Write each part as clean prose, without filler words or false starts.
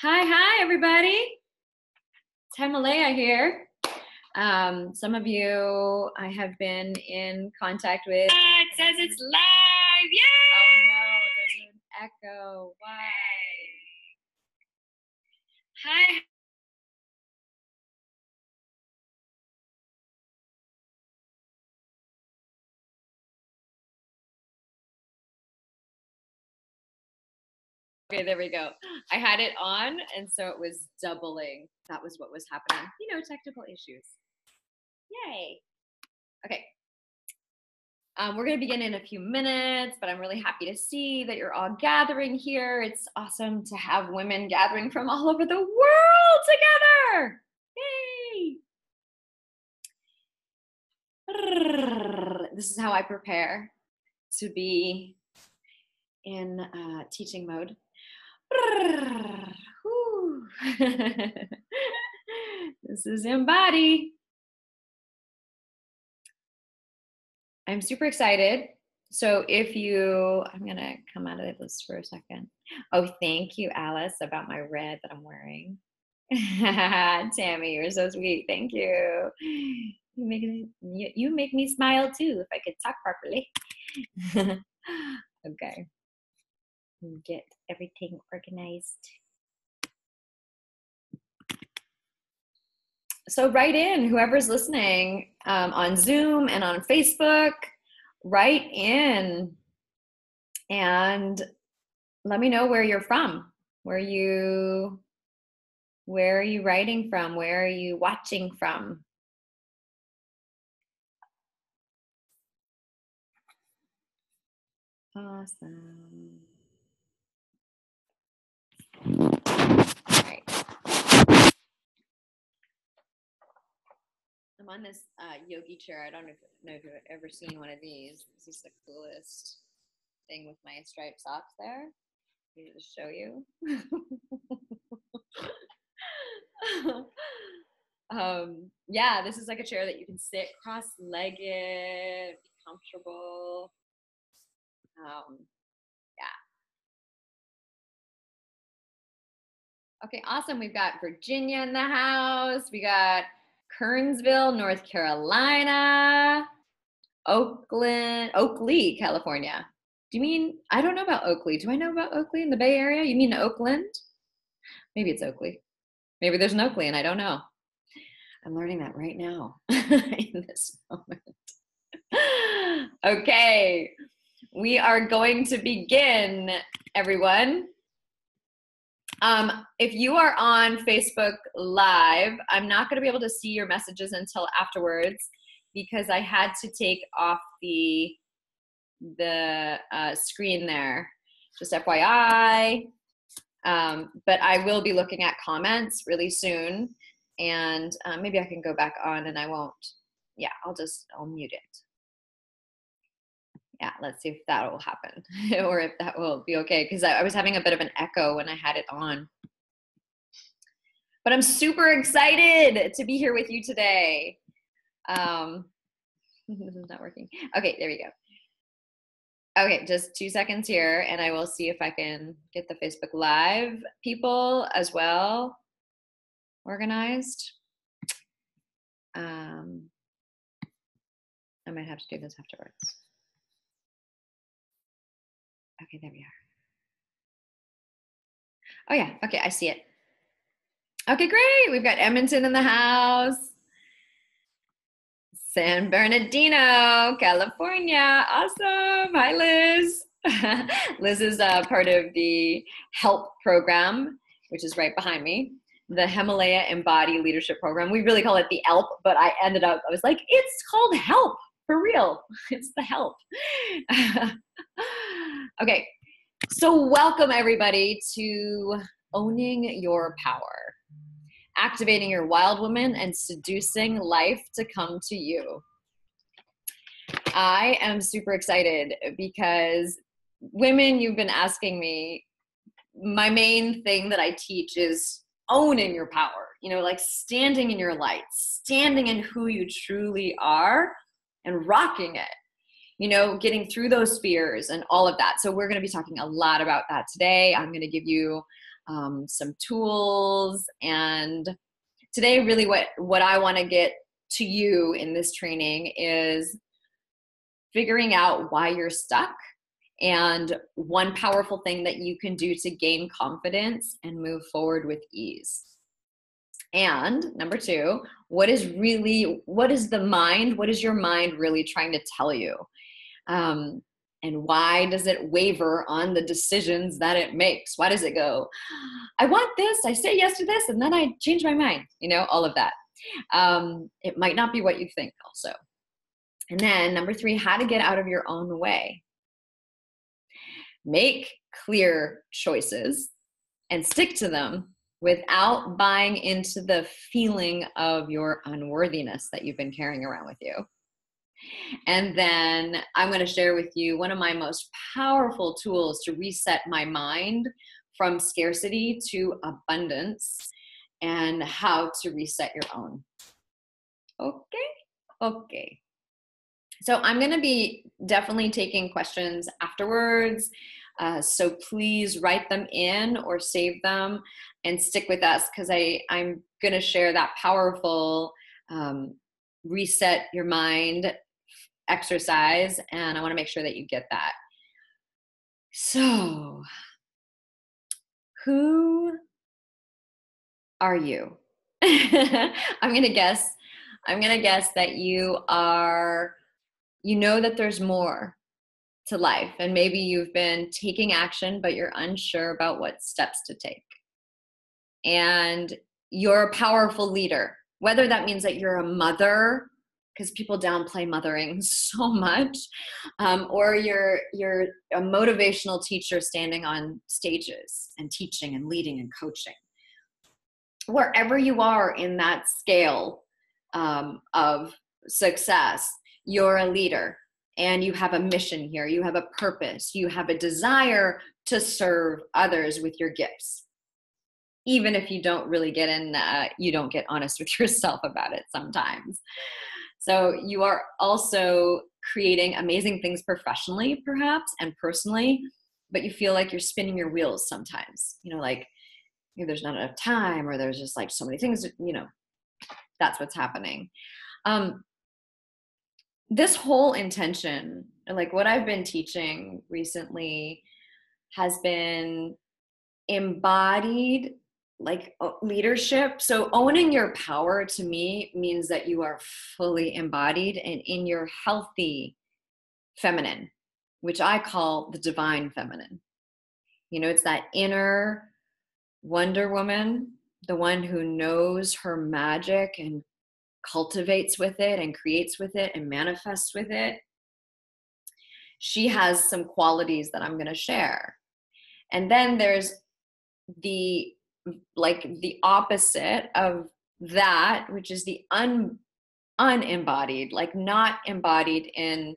Hi, everybody. It's Hemalayaa here. Some of you I have been in contact with. It says it's live. Yay! Oh no, there's an echo. Why? Hi. Okay, there we go. I had it on, and so it was doubling. That was what was happening. Technical issues. Yay. Okay. We're going to begin in a few minutes, but I'm really happy to see that you're all gathering here. It's awesome to have women gathering from all over the world together. Yay! This is how I prepare to be in teaching mode. This is Embody. I'm super excited. So I'm gonna come out of this for a second. Oh, thank you, Alice, about my red that I'm wearing. Tammy, you're so sweet. Thank you. You make me smile too, if I could talk properly. Okay. Get everything organized. So write in, whoever's listening on Zoom and on Facebook, write in and let me know where you're from. Where are you writing from? Where are you watching from? Awesome. All right. I'm on this yogi chair. I don't know if you've ever seen one of these. This is the coolest thing with my striped socks there. Let me just show you. Yeah, this is like a chair that you can sit cross-legged, be comfortable. Yeah. Okay, awesome. We've got Virginia in the house. We got Kernsville, North Carolina, Oakley, California. Do you mean, I don't know about Oakley. Do I know about Oakley in the Bay Area? You mean Oakland? Maybe it's Oakley. Maybe there's an Oakley and I don't know. I'm learning that right now in this moment. Okay, we are going to begin, everyone. If you are on Facebook Live, I'm not going to be able to see your messages until afterwards because I had to take off the screen there. Just FYI. But I will be looking at comments really soon, and maybe I can go back on and I won't. Yeah, I'll mute it. Yeah, let's see if that will happen or if that will be okay, because I was having a bit of an echo when I had it on. But I'm super excited to be here with you today. This is not working. Okay, there we go. Okay, just 2 seconds here, and I will see if I can get the Facebook Live people as well organized. I might have to do this afterwards. Okay, there we are. Oh yeah, okay, I see it. Okay, great. We've got Edmonton in the house. San Bernardino, California. Awesome. Hi, Liz. Liz is part of the HELP program, which is right behind me. The Hemalayaa Embody Leadership Program. We really call it the ELP, but I was like, it's called HELP, for real. It's the HELP. Okay, so welcome everybody to Owning Your Power, activating your wild woman and seducing life to come to you. I am super excited because women, you've been asking me, my main thing that I teach is owning your power, like standing in your light, standing in who you truly are and rocking it, getting through those fears and all of that. So we're going to be talking a lot about that today. I'm going to give you some tools. And today, really what I want to get to you in this training is figuring out why you're stuck, and one powerful thing that you can do to gain confidence and move forward with ease. And number two, what is your mind really trying to tell you? And why does it waver on the decisions that it makes? Why does it go, I want this, I say yes to this, and then I change my mind, all of that. It might not be what you think also. And then number three, how to get out of your own way. Make clear choices and stick to them without buying into the feeling of your unworthiness that you've been carrying around with you. And then I'm going to share with you one of my most powerful tools to reset my mind from scarcity to abundance, and how to reset your own. Okay. So I'm going to be definitely taking questions afterwards. So please write them in or save them and stick with us, because I'm going to share that powerful reset your mind exercise, and I want to make sure that you get that. So, who are you? I'm going to guess that you know that there's more to life, and maybe you've been taking action, but you're unsure about what steps to take. And you're a powerful leader, whether that means that you're a mother, because people downplay mothering so much, or you're a motivational teacher standing on stages and teaching and leading and coaching. Wherever you are in that scale of success, you're a leader, and you have a mission here. You have a purpose. You have a desire to serve others with your gifts, even if you don't really you don't get honest with yourself about it sometimes. So you are also creating amazing things professionally, perhaps, and personally, but you feel like you're spinning your wheels sometimes. Like there's not enough time, or there's just like so many things. That's what's happening. This whole intention, like what I've been teaching recently, has been embodied like leadership. So owning your power to me means that you are fully embodied and in your healthy feminine, which I call the divine feminine. It's that inner Wonder Woman, the one who knows her magic and cultivates with it and creates with it and manifests with it. She has some qualities that I'm going to share. And then there's the opposite of that, which is the unembodied, like not embodied in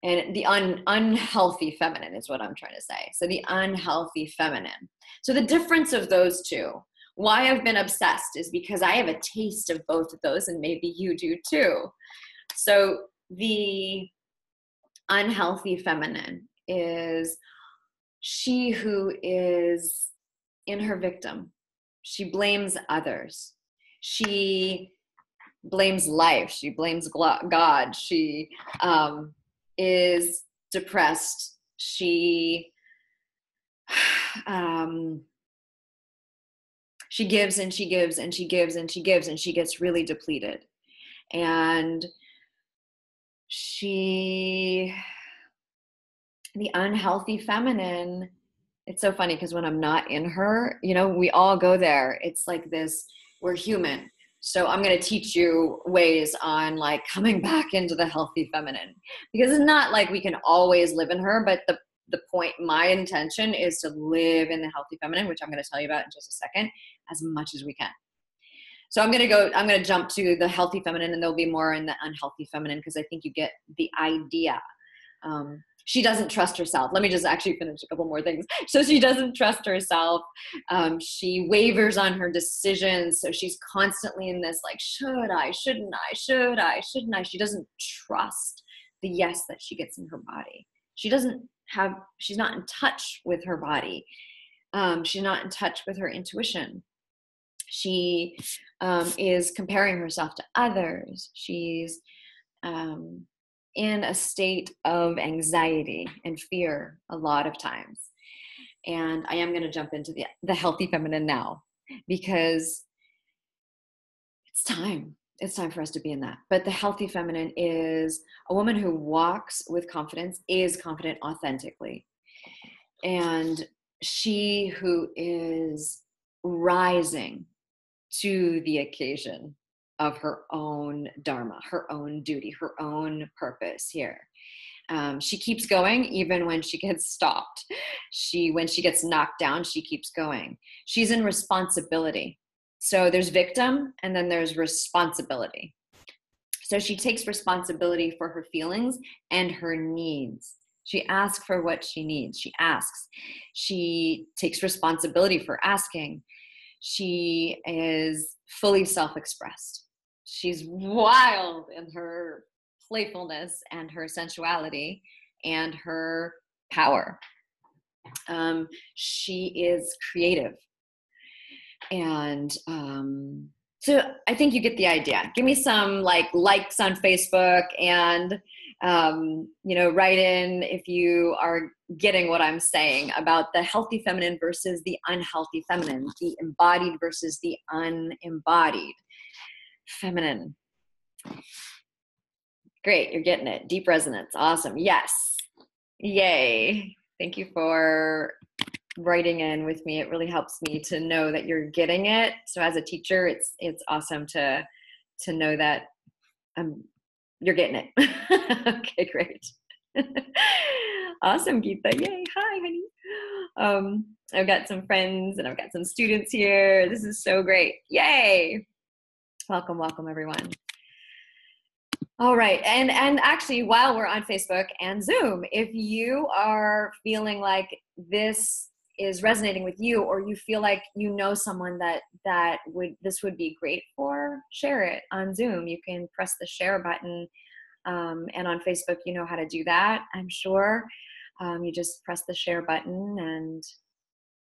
the unhealthy feminine is what I'm trying to say. So the unhealthy feminine. So the difference of those two, why I've been obsessed, is because I have a taste of both of those, and maybe you do too. So the unhealthy feminine is she who is in her victim. She blames others. She blames life. She blames God. She is depressed. She gives and she gives and she gives and she gives, and she gets really depleted. And the unhealthy feminine, it's so funny because when I'm not in her, we all go there. It's like this, we're human. So I'm going to teach you ways on like coming back into the healthy feminine, because it's not like we can always live in her, but the point, my intention is to live in the healthy feminine, which I'm going to tell you about in just a second, as much as we can. So I'm going to jump to the healthy feminine, and there'll be more in the unhealthy feminine, because I think you get the idea. She doesn't trust herself. Let me just actually finish a couple more things. So she doesn't trust herself. She wavers on her decisions. So she's constantly in this like, should I, shouldn't I, should I, shouldn't I? She doesn't trust the yes that she gets in her body. She's not in touch with her body. She's not in touch with her intuition. She is comparing herself to others. She's in a state of anxiety and fear a lot of times. And I am going to jump into the healthy feminine now, because it's time. It's time for us to be in that. But the healthy feminine is a woman who walks with confidence, is confident authentically. And she who is rising to the occasion of her own dharma, her own duty, her own purpose here. She keeps going even when she gets stopped. When she gets knocked down, she keeps going. She's in responsibility. So there's victim and then there's responsibility. So she takes responsibility for her feelings and her needs. She asks for what she needs. She asks. She takes responsibility for asking. She is fully self-expressed. She's wild in her playfulness and her sensuality and her power. She is creative. And so I think you get the idea. Give me some likes on Facebook, and write in if you are getting what I'm saying about the healthy feminine versus the unhealthy feminine, the embodied versus the unembodied feminine. Great, you're getting it. Deep resonance. Awesome. Yes. Yay. Thank you for writing in with me. It really helps me to know that you're getting it. So as a teacher, it's awesome to know that you're getting it. Okay, great. Awesome, Geeta. Yay. Hi, honey. I've got some friends and I've got some students here. This is so great. Yay. Welcome, welcome, everyone. All right. And actually, while we're on Facebook and Zoom, if you are feeling like this is resonating with you, or you feel like you know someone that this would be great for, share it on Zoom. You can press the share button, and on Facebook, you know how to do that, I'm sure. You just press the share button, and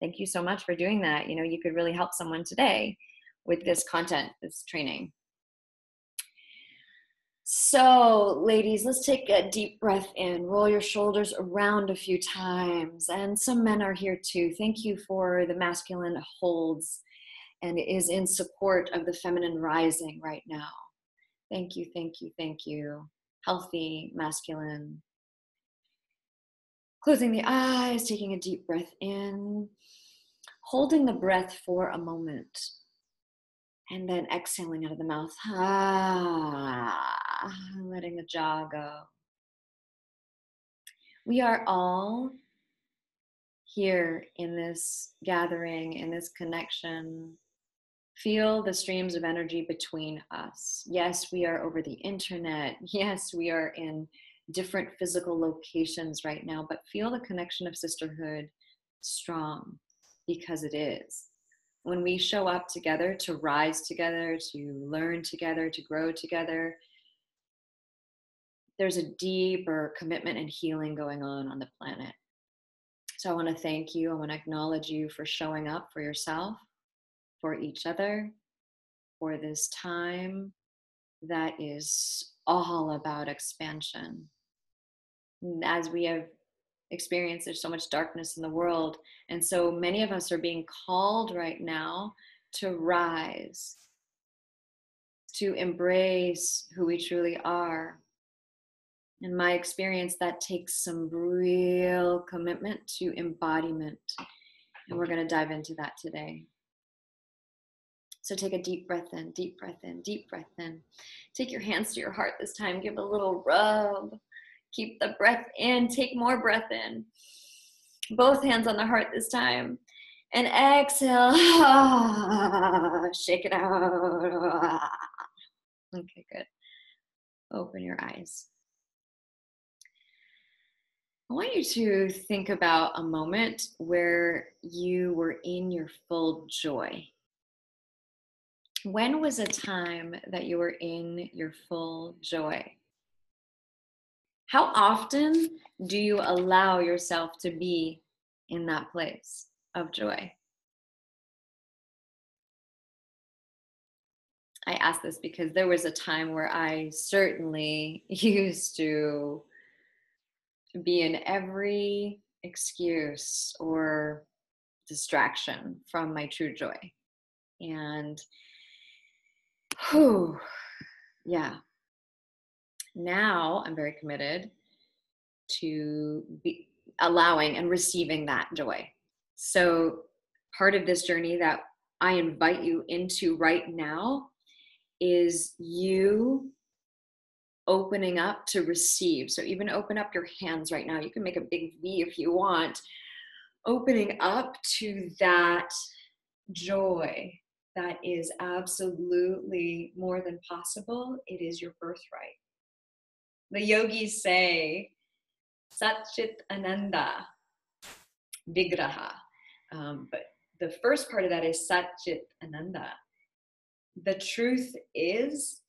thank you so much for doing that. You could really help someone today with this content, this training. So, ladies, let's take a deep breath in. Roll your shoulders around a few times. And some men are here too. Thank you for the masculine holds, and it is in support of the feminine rising right now. Thank you, thank you, thank you. Healthy, masculine. Closing the eyes, taking a deep breath in. Holding the breath for a moment. And then exhaling out of the mouth. Letting the jaw go. We are all here in this gathering, in this connection. Feel the streams of energy between us. Yes, we are over the internet. Yes, we are in different physical locations right now, but feel the connection of sisterhood strong, because it is. When we show up together to rise together, to learn together, to grow together, there's a deeper commitment and healing going on the planet. So I want to thank you. I want to acknowledge you for showing up for yourself, for each other, for this time that is all about expansion. As we have experienced, there's so much darkness in the world, and so many of us are being called right now to rise, to embrace who we truly are. In my experience, that takes some real commitment to embodiment, and we're going to dive into that today. So take a deep breath in, deep breath in, deep breath in. Take your hands to your heart this time. Give a little rub. Keep the breath in. Take more breath in. Both hands on the heart this time. And exhale. Shake it out. Okay, good. Open your eyes. I want you to think about a moment where you were in your full joy. When was a time that you were in your full joy? How often do you allow yourself to be in that place? of joy? I ask this because there was a time where I certainly used to be in every excuse or distraction from my true joy. And whew, yeah. Now I'm very committed to be allowing and receiving that joy. So part of this journey that I invite you into right now is you opening up to receive. So even open up your hands right now. You can make a big V if you want. Opening up to that joy that is absolutely more than possible. It is your birthright. The yogis say, Satchit Ananda Vigraha. But the first part of that is Satchit Ananda. The truth is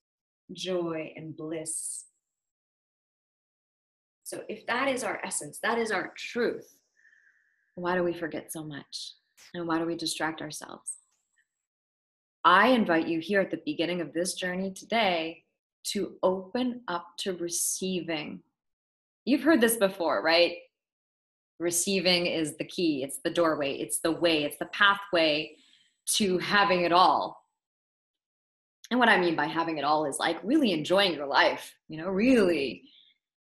joy and bliss. So if that is our essence, that is our truth, why do we forget so much? And why do we distract ourselves? I invite you here at the beginning of this journey today to open up to receiving. You've heard this before, right? Receiving is the key. It's the doorway. It's the way. It's the pathway to having it all. And what I mean by having it all is like really enjoying your life, really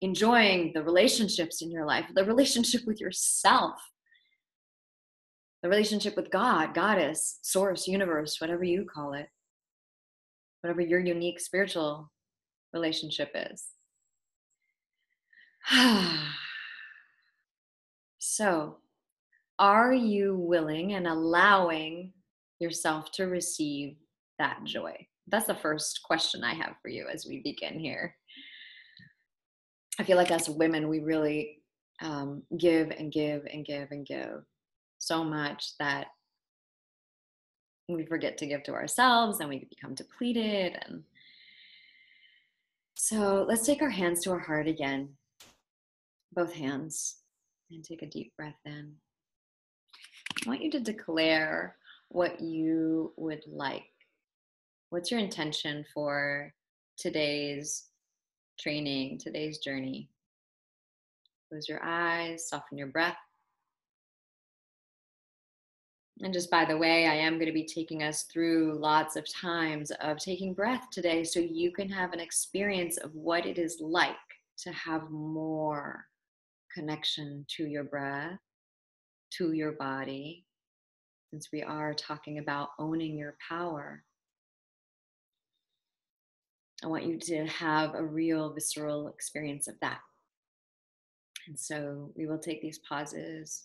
enjoying the relationships in your life, the relationship with yourself, the relationship with God, Goddess, Source, Universe, whatever you call it, whatever your unique spiritual relationship is. So, are you willing and allowing yourself to receive that joy? That's the first question I have for you as we begin here. I feel like as women, we really give and give and give and give so much that we forget to give to ourselves and we become depleted. And so let's take our hands to our heart again, both hands, and take a deep breath in. I want you to declare what you would like. What's your intention for today's training, today's journey? Close your eyes, soften your breath. And just by the way, I am going to be taking us through lots of times of taking breath today so you can have an experience of what it is like to have more connection to your breath, to your body, since we are talking about owning your power. I want you to have a real visceral experience of that. And so we will take these pauses.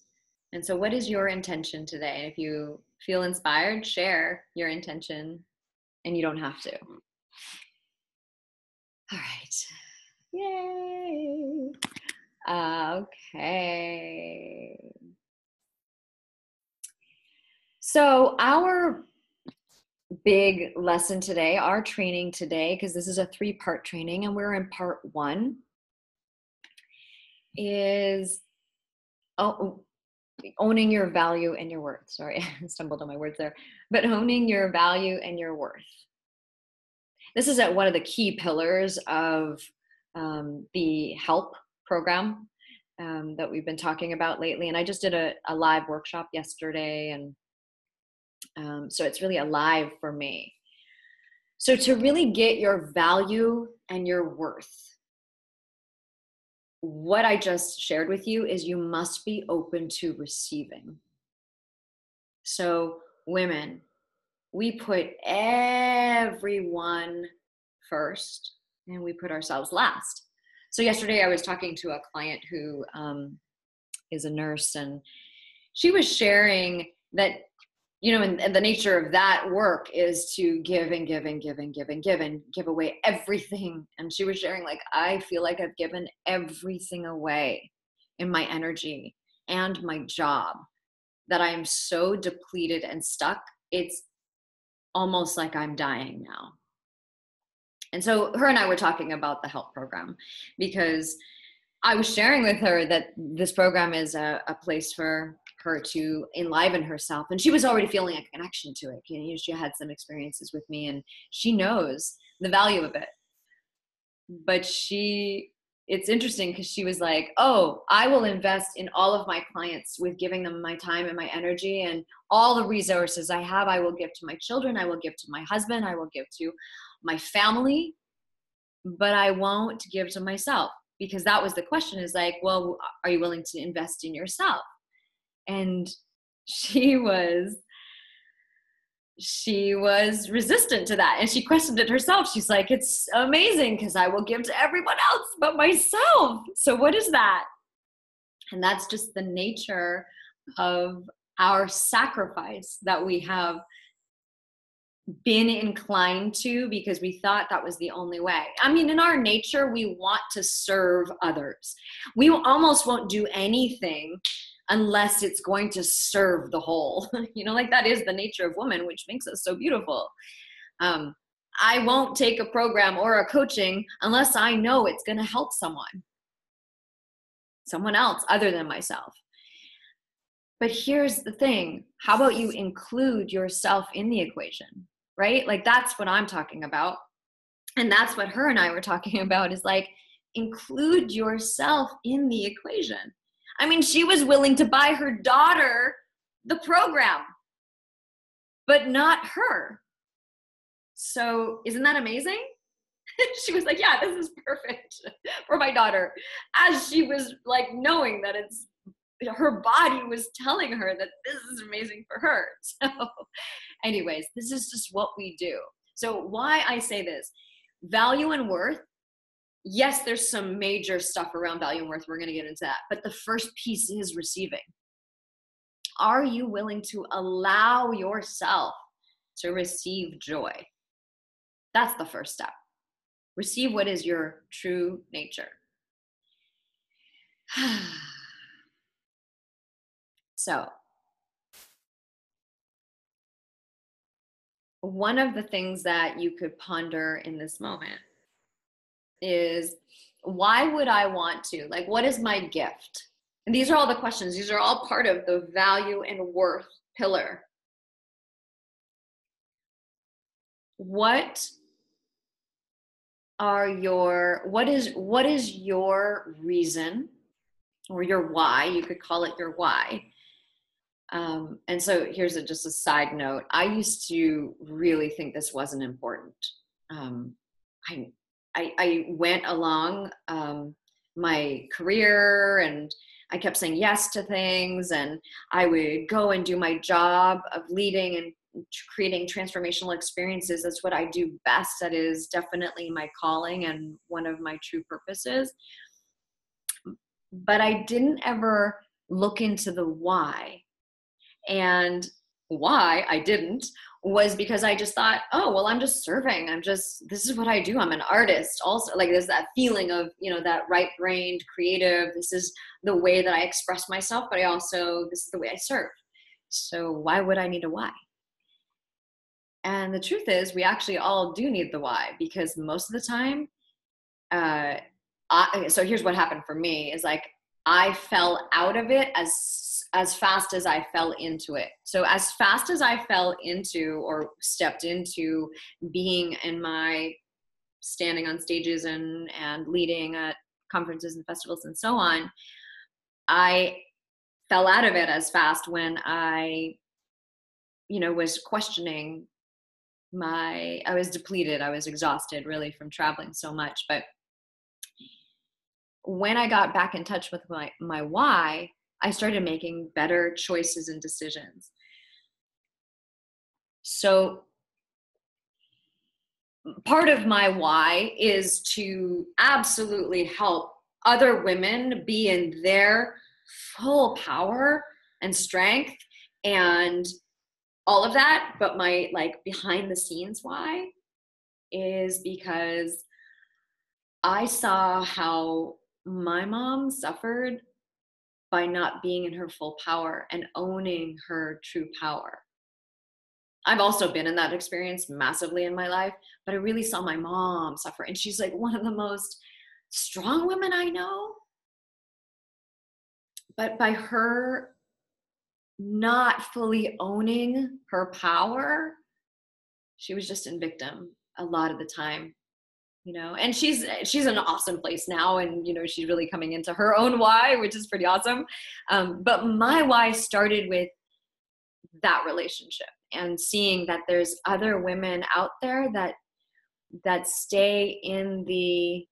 And so what is your intention today? If you feel inspired, share your intention, and you don't have to. All right. Yay. Okay. So our big lesson today, our training today, because this is a 3-part training and we're in part 1, is owning your value and your worth. Sorry, I stumbled on my words there. But owning your value and your worth. This is one of the key pillars of the HELP program that we've been talking about lately. And I just did a live workshop yesterday. And so it's really alive for me. So to really get your value and your worth, what I just shared with you is you must be open to receiving. So women, we put everyone first and we put ourselves last. So yesterday I was talking to a client who is a nurse, and she was sharing that, and the nature of that work is to give and give and give and give and give and give away everything. And she was sharing, like, I feel like I've given everything away in my energy and my job, that I am so depleted and stuck. It's almost like I'm dying now. And so her and I were talking about the HELP program, because I was sharing with her that this program is a place for her to enliven herself. And she was already feeling a connection to it. You know, she had some experiences with me and she knows the value of it. But it's interesting because she was like, oh, I will invest in all of my clients with giving them my time and my energy, and all the resources I have, I will give to my children. I will give to my husband. I will give to my family, but I won't give to myself. Because that was the question, is like, well, are you willing to invest in yourself? And she was resistant to that. And she questioned it herself. She's like, it's amazing because I will give to everyone else but myself. So what is that? And that's just the nature of our sacrifice that we have been inclined to because we thought that was the only way. I mean, in our nature, we want to serve others. We almost won't do anything unless it's going to serve the whole. You know, like that is the nature of woman, which makes us so beautiful. I won't take a program or a coaching unless I know it's going to help someone else other than myself. But here's the thing. How about you include yourself in the equation, right? Like that's what I'm talking about. And that's what her and I were talking about, is like, include yourself in the equation. I mean, she was willing to buy her daughter the program, but not her. So isn't that amazing? She was like, yeah, this is perfect for my daughter. As she was like knowing that her body was telling her that this is amazing for her. So anyways, this is just what we do. So why I say this, value and worth, yes, there's some major stuff around value and worth. We're going to get into that. But the first piece is receiving. Are you willing to allow yourself to receive joy? That's the first step. Receive what is your true nature. So, one of the things that you could ponder in this moment is, why would I want to? Like, what is my gift? And these are all the questions. These are all part of the value and worth pillar. What is your reason, or your why? You could call it your why. And so here's just a side note. I used to really think this wasn't important. I went along my career and I kept saying yes to things, and I would go and do my job of leading and creating transformational experiences. That's what I do best. That is definitely my calling and one of my true purposes. But I didn't ever look into the why. And why I didn't was because I just thought, oh, well, I'm just serving. This is what I do. I'm an artist also. Like, there's that feeling of, that right-brained, creative, this is the way that I express myself, but this is the way I serve. So why would I need a why? And the truth is, we actually all do need the why, because most of the time, so here's what happened for me, is like, I fell out of it as fast as I fell into it. So as fast as I fell into or stepped into being standing on stages and leading at conferences and festivals and so on, I fell out of it as fast when I, was questioning I was depleted. I was exhausted really from traveling so much. But when I got back in touch with my why, I started making better choices and decisions. So part of my why is to absolutely help other women be in their full power and strength and all of that. But my behind the scenes why is because I saw how my mom suffered by not being in her full power and owning her true power. I've also been in that experience massively in my life, but I really saw my mom suffer. And she's like one of the most strong women I know. But by her not fully owning her power. She was just in victim a lot of the time, and she's in an awesome place now, and she's really coming into her own why, which is pretty awesome. But my why started with that relationship and seeing that there's other women out there that stay in the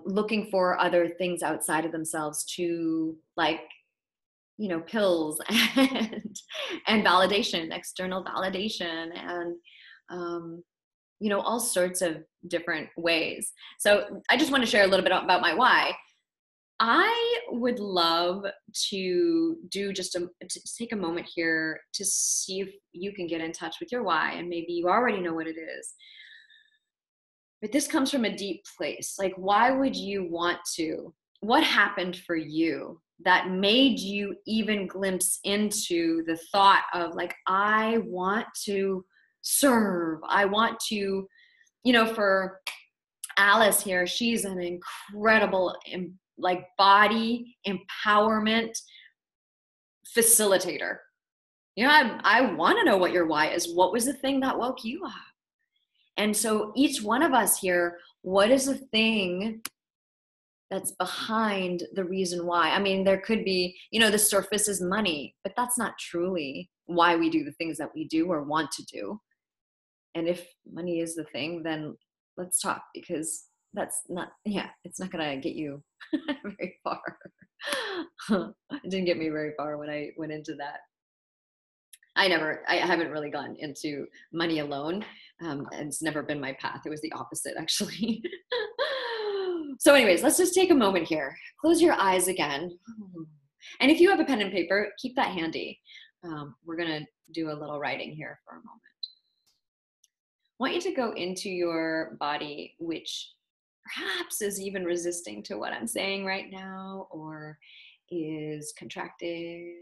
looking for other things outside of themselves to, like, pills and validation, external validation, and all sorts of different ways. So I just want to share a little bit about my why. I would love to to take a moment here to see if you can get in touch with your why, and maybe you already know what it is. But this comes from a deep place. Like, why would you want to? What happened for you that made you even glimpse into the thought of, like, I want to serve. I want to, for Alice here, she's an incredible, like, body empowerment facilitator. I want to know what your why is. What was the thing that woke you up? And so each one of us here, what is the thing that's behind the reason why? I mean, there could be, the surface is money, but that's not truly why we do the things that we do or want to do. And if money is the thing, then let's talk, because that's not, it's not going to get you very far. It didn't get me very far when I went into that. I haven't really gone into money alone. It's never been my path. It was the opposite, actually. So anyways, let's just take a moment here. Close your eyes again. And if you have a pen and paper, keep that handy. We're going to do a little writing here for a moment. I want you to go into your body, which perhaps is even resisting to what I'm saying right now, or is contracted,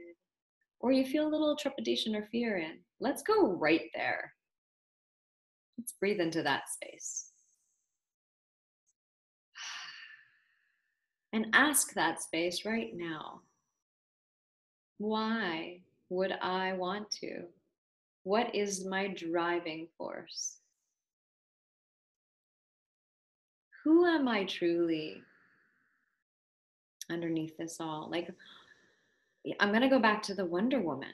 or you feel a little trepidation or fear in. Let's go right there. Let's breathe into that space. And ask that space right now, why would I want to? What is my driving force? Who am I truly underneath this all? Like, I'm going to go back to the Wonder Woman.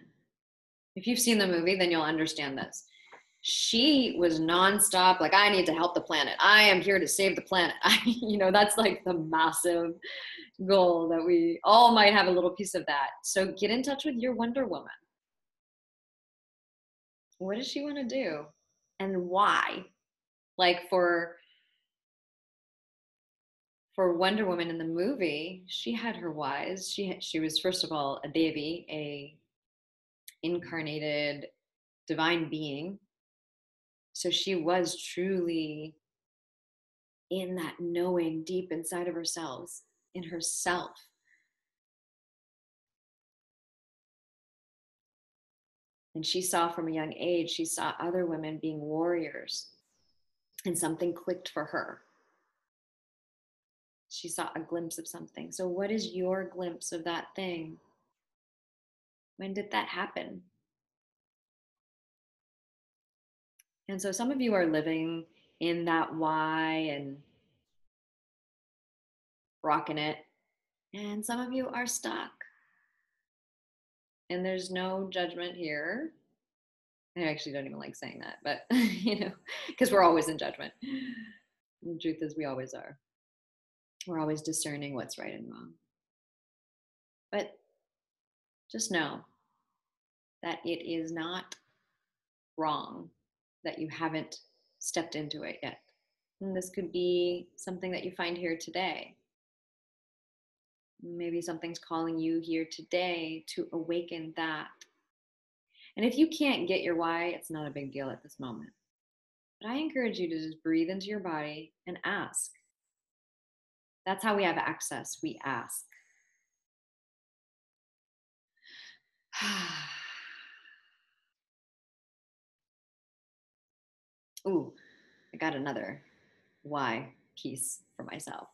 If you've seen the movie, then you'll understand this. She was nonstop, like, I need to help the planet. I am here to save the planet. That's like the massive goal that we all might have a little piece of that. So get in touch with your Wonder Woman. What does she want to do? And why? Like, for Wonder Woman in the movie, she had her whys. She was, first of all, a devi, a incarnated divine being. So she was truly in that knowing deep inside of herself, in herself. And she saw from a young age, she saw other women being warriors, and something clicked for her. She saw a glimpse of something. So what is your glimpse of that thing? When did that happen? And so some of you are living in that why and rocking it. And some of you are stuck. And there's no judgment here. I actually don't even like saying that, but because we're always in judgment. And the truth is, we always are. We're always discerning what's right and wrong. But just know that it is not wrong that you haven't stepped into it yet. And this could be something that you find here today. Maybe something's calling you here today to awaken that. And if you can't get your why, it's not a big deal at this moment. But I encourage you to just breathe into your body and ask. That's how we have access. We ask. Ooh, I got another why piece for myself.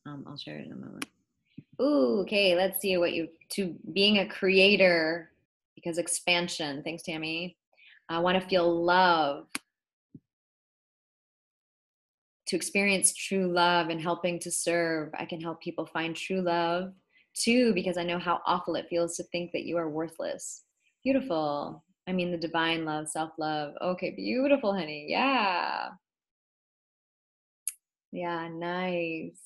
I'll share it in a moment. Ooh, okay, let's see what you, to being a creator, because expansion. Thanks, Tammy. I want to feel love, to experience true love and helping to serve. I can help people find true love too, because I know how awful it feels to think that you are worthless. Beautiful. I mean, the divine love, self-love. Okay, beautiful, honey. Yeah. Yeah, nice.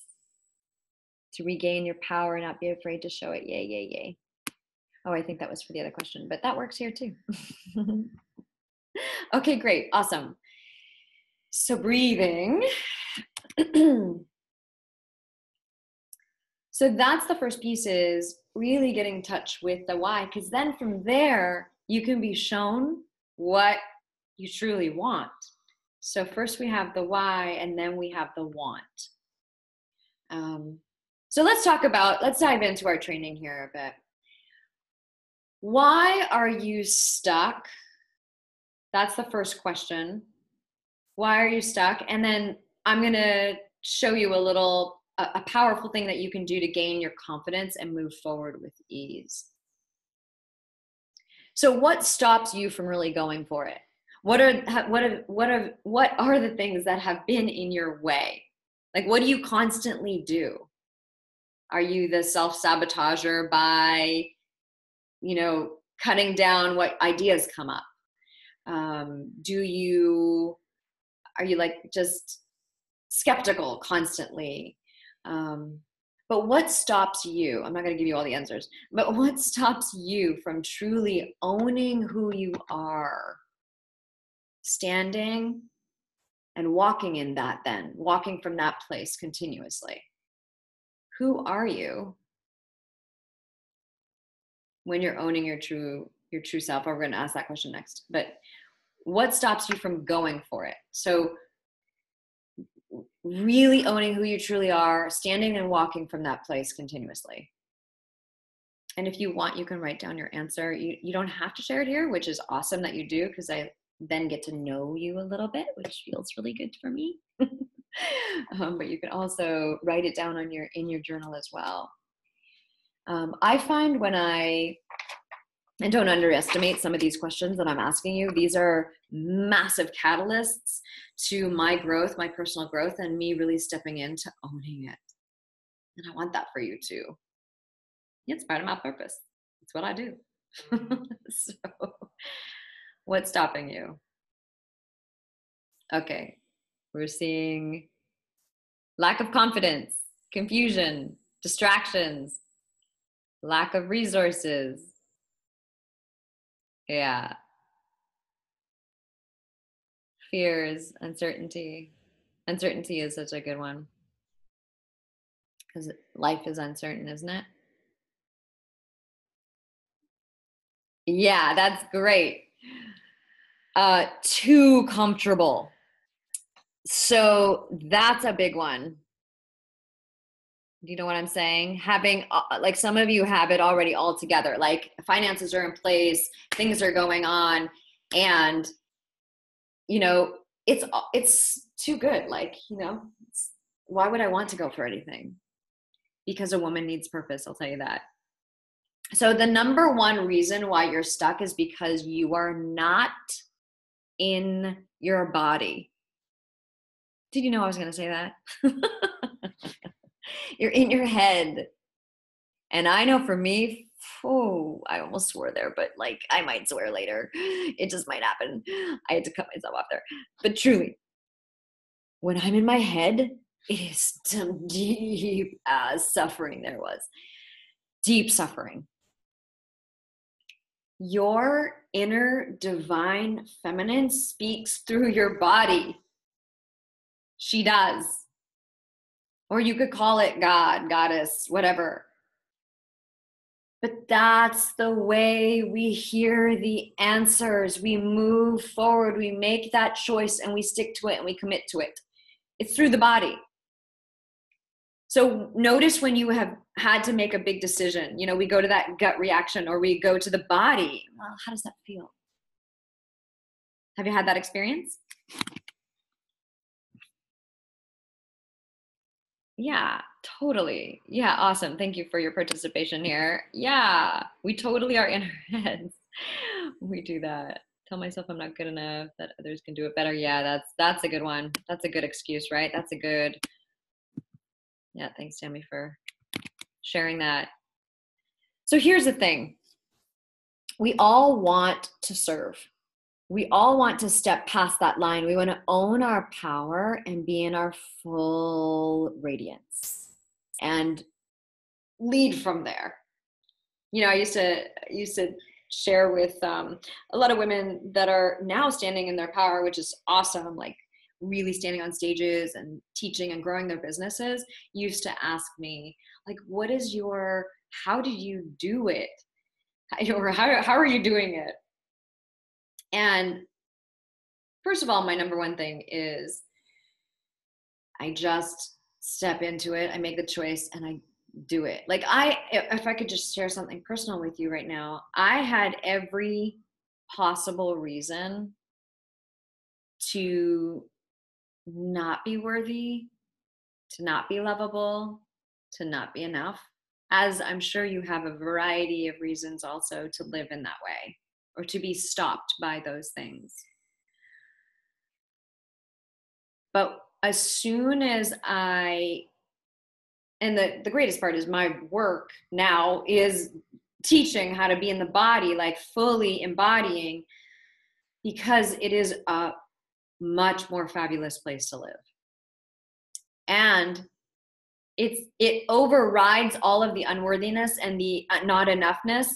To regain your power and not be afraid to show it. Yay, yay, yay. Oh, I think that was for the other question, but that works here too. Okay, great. Awesome. So breathing. So that's the first piece, is really getting in touch with the why, because then from there, you can be shown what you truly want. So first we have the why, and then we have the want. So let's dive into our training here a bit. Why are you stuck? That's the first question. Why are you stuck? And then I'm going to show you a powerful thing that you can do to gain your confidence and move forward with ease. So what stops you from really going for it? What are the things that have been in your way? Like, what do you constantly do? Are you the self-sabotager by, cutting down what ideas come up? Are you like just skeptical constantly? But what stops you? I'm not going to give you all the answers, but what stops you from truly owning who you are? Standing and walking in that, then walking from that place continuously. Who are you when you're owning your true self? We're going to ask that question next. But what stops you from going for it? So really owning who you truly are, standing and walking from that place continuously. And if you want, you can write down your answer. You don't have to share it here, which is awesome that you do, because I then get to know you a little bit, which feels really good for me. But you can also write it down in your journal as well. I find and don't underestimate some of these questions that I'm asking you. These are massive catalysts to my growth, my personal growth, and me really stepping into owning it. And I want that for you too. It's part of my purpose. It's what I do. So, what's stopping you? Okay, we're seeing lack of confidence, confusion, distractions, lack of resources. Yeah. Fears, uncertainty. Uncertainty is such a good one, because life is uncertain, isn't it? Yeah, that's great. Too comfortable. So that's a big one. Do you know what I'm saying? Having, like, some of you have it already all together. Like, finances are in place, things are going on, and it's too good. Like, why would I want to go for anything? Because a woman needs purpose, I'll tell you that. So the number one reason why you're stuck is because you are not in your body. Did you know I was going to say that? You're in your head. And I know for me, I almost swore there, but like, I might swear later. It just might happen. I had to cut myself off there. But truly, when I'm in my head, it is some deep suffering there was. Deep suffering. Your inner divine feminine speaks through your body. She does. Or you could call it God, goddess, whatever. But that's the way we hear the answers. We move forward, we make that choice, and we stick to it, and we commit to it. It's through the body. So notice when you have had to make a big decision, we go to that gut reaction, or we go to the body. Well, how does that feel? Have you had that experience? Yeah. totally. Yeah, awesome. Thank you for your participation here. Yeah, we totally are in our heads. We do that. Tell myself I'm not good enough, that others can do it better. Yeah, that's a good one. That's a good excuse, right? That's a good. Yeah, thanks, Tammy, for sharing that. So here's the thing. We all want to serve. We all want to step past that line. We want to own our power and be in our full radiance and lead from there. You know, I used to share with a lot of women that are now standing in their power, which is awesome, like really standing on stages and teaching and growing their businesses, used to ask me, like, what is your, how did you do it? Or how are you doing it? And first of all, my number one thing is I just step into it. I make the choice and I do it. Like if I could just share something personal with you right now, I had every possible reason to not be worthy, to not be lovable, to not be enough. As I'm sure you have a variety of reasons also to live in that way or to be stopped by those things. But as soon as and the greatest part is my work now is teaching how to be in the body, like fully embodying, because it is a much more fabulous place to live. And it overrides all of the unworthiness and the not enoughness.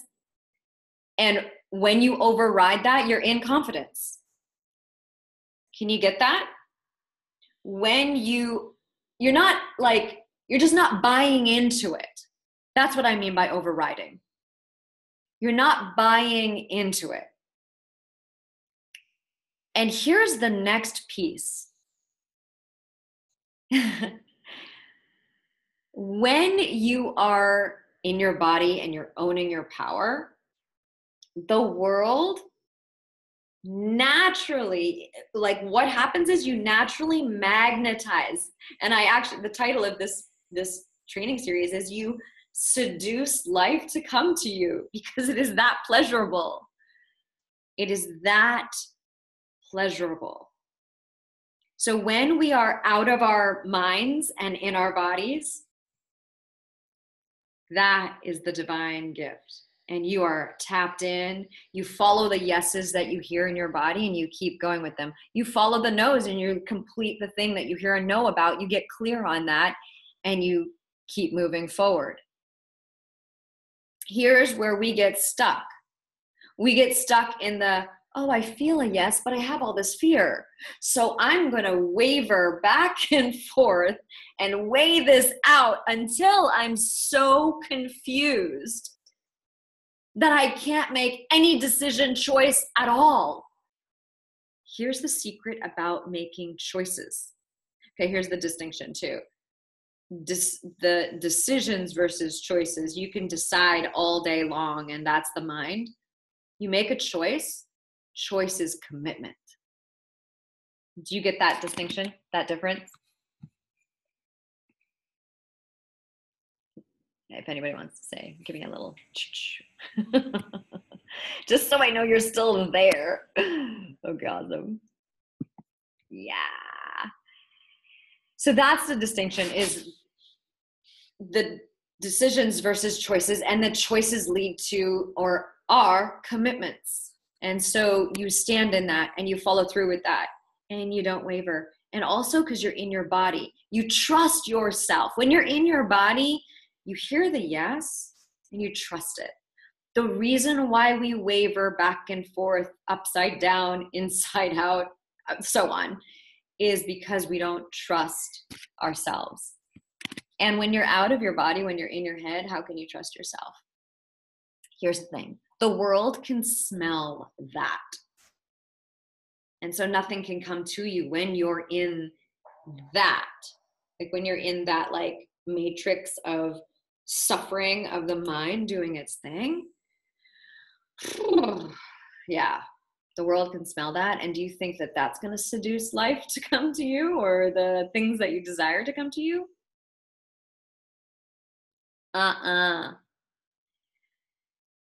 And when you override that, you're in confidence. Can you get that? When you're not like, you're just not buying into it. That's what I mean by overriding. You're not buying into it. And here's the next piece. When you are in your body and you're owning your power, the world naturally, like what happens is you naturally magnetize. And the title of this training series is You Seduce Life to Come to You, because it is that pleasurable. It is that pleasurable. So when we are out of our minds and in our bodies, that is the divine gift. And you are tapped in. You follow the yeses that you hear in your body and you keep going with them. You follow the no's and you complete the thing that you hear and know about. You get clear on that and you keep moving forward. Here's where we get stuck. We get stuck in the, oh, I feel a yes, but I have all this fear. So I'm going to waver back and forth and weigh this out until I'm so confused that I can't make any decision choice at all. Here's the secret about making choices. Okay, here's the distinction too. The decisions versus choices. You can decide all day long, and that's the mind. You make a choice. Choice is commitment. Do you get that distinction, that difference? If anybody wants to say, give me a little just so I know you're still there. Okay, awesome. Yeah. So that's the distinction, is the decisions versus choices, and the choices lead to or are commitments. And so you stand in that and you follow through with that and you don't waver. And also because you're in your body, you trust yourself. When you're in your body, you hear the yes and you trust it. The reason why we waver back and forth, upside down, inside out, so on, is because we don't trust ourselves. And when you're out of your body, when you're in your head, how can you trust yourself? Here's the thing. The world can smell that. And so nothing can come to you when you're in that. Like when you're in that like matrix of suffering of the mind doing its thing. Yeah, the world can smell that. And do you think that that's going to seduce life to come to you, or the things that you desire to come to you?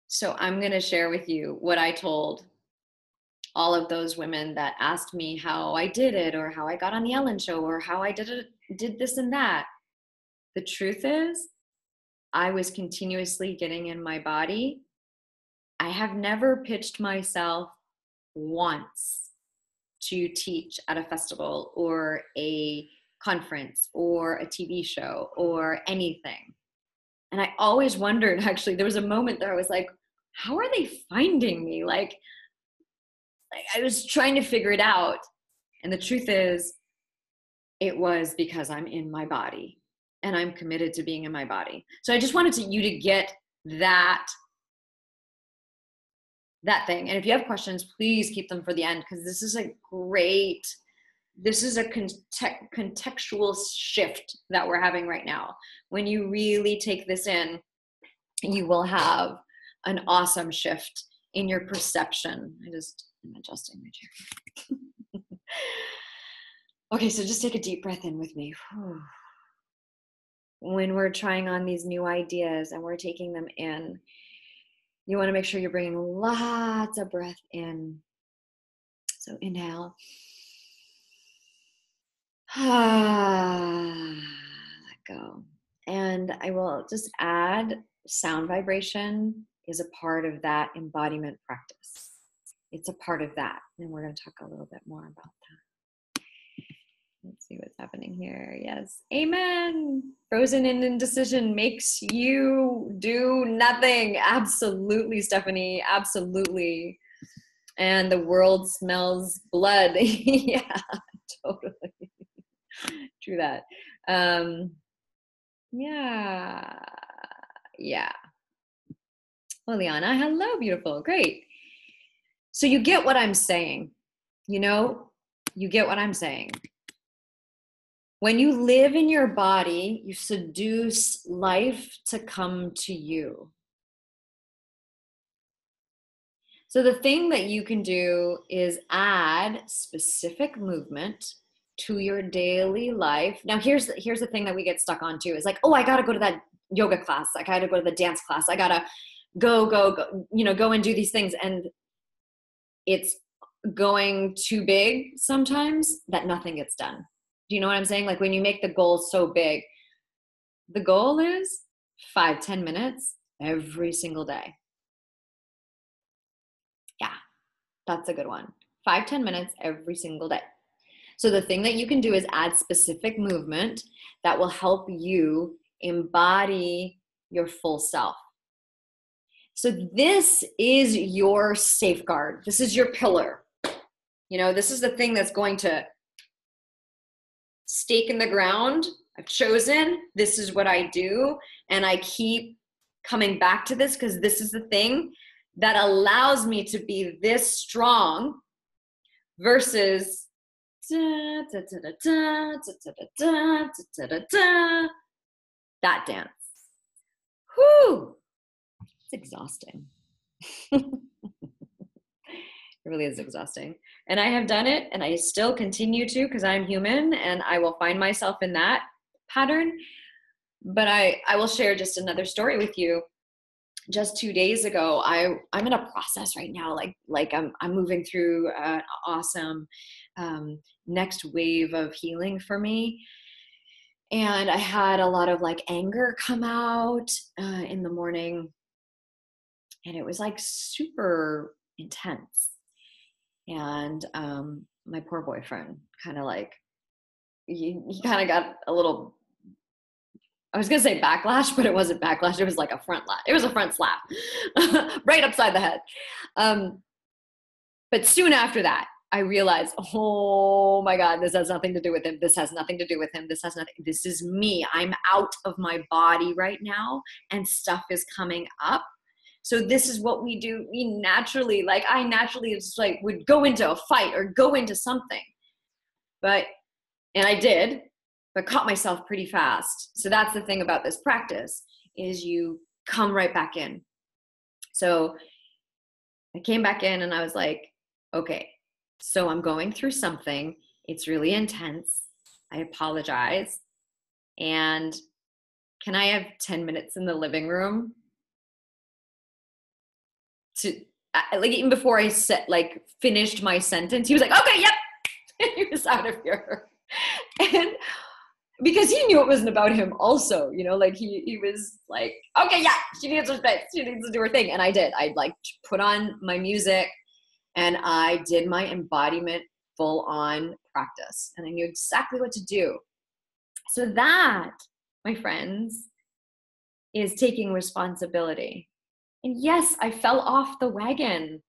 So I'm going to share with you what I told all of those women that asked me how I did it, or how I got on the Ellen show, or how I did this and that. The truth is, I was continuously getting in my body. I have never pitched myself once to teach at a festival or a conference or a TV show or anything. And I always wondered, actually, there was a moment there I was like, how are they finding me? Like I was trying to figure it out. And the truth is, it was because I'm in my body and I'm committed to being in my body. So I just wanted you to get that thing. And if you have questions, please keep them for the end, because this is a contextual shift that we're having right now. When you really take this in, you will have an awesome shift in your perception. I'm adjusting my chair. Okay, so just take a deep breath in with me. When we're trying on these new ideas and we're taking them in, you want to make sure you're bringing lots of breath in. So inhale. Let go. And I will just add, sound vibration is a part of that embodiment practice. It's a part of that. And we're going to talk a little bit more about that. Let's see what's happening here. Yes. Amen. Frozen in indecision makes you do nothing. Absolutely, Stephanie. Absolutely. And the world smells blood. Yeah, totally. True that. Yeah. Liliana, hello, beautiful. Great. So you get what I'm saying. You get what I'm saying. When you live in your body, you seduce life to come to you. So the thing that you can do is add specific movement to your daily life. Now, here's the thing that we get stuck on too, is like, oh, I got to go to that yoga class. I got to go to the dance class. I got to go and do these things. And it's going too big sometimes that nothing gets done. Do you know what I'm saying? Like when you make the goal so big, the goal is 5-10 minutes every single day. Yeah, that's a good one. 5-10 minutes every single day. So the thing that you can do is add specific movement that will help you embody your full self. So this is your safeguard. This is your pillar. This is the thing that's going to stake in the ground. I've chosen, this is what I do. And I keep coming back to this because this is the thing that allows me to be this strong versus that dance. Whew. It's exhausting. It really is exhausting. And I have done it, and I still continue to, because I'm human and I will find myself in that pattern. But I will share just another story with you. Just 2 days ago, I'm in a process right now, like I'm moving through an awesome next wave of healing for me. And I had a lot of like anger come out in the morning, and it was like super intense. And my poor boyfriend kind of like, he kind of got a little, I was going to say backlash, but it wasn't backlash. It was like a front slap right upside the head. But soon after that, I realized, oh my God, this has nothing to do with him. This has nothing to do with him. This has nothing. This is me. I'm out of my body right now, and stuff is coming up. So this is what we do. I naturally just like would go into a fight or go into something. And I did, but caught myself pretty fast. So that's the thing about this practice, is you come right back in. So I came back in and I was like, okay, so I'm going through something. It's really intense. I apologize. And can I have 10 minutes in the living room to, like, even before I said, like, finished my sentence, he was like, okay, yep. He was out of here. And because he knew it wasn't about him also, you know, like he was like, okay, yeah, she needs her space. She needs to do her thing. And I did. I like put on my music and I did my embodiment full on practice. And I knew exactly what to do. So that, my friends, is taking responsibility. And yes, I fell off the wagon.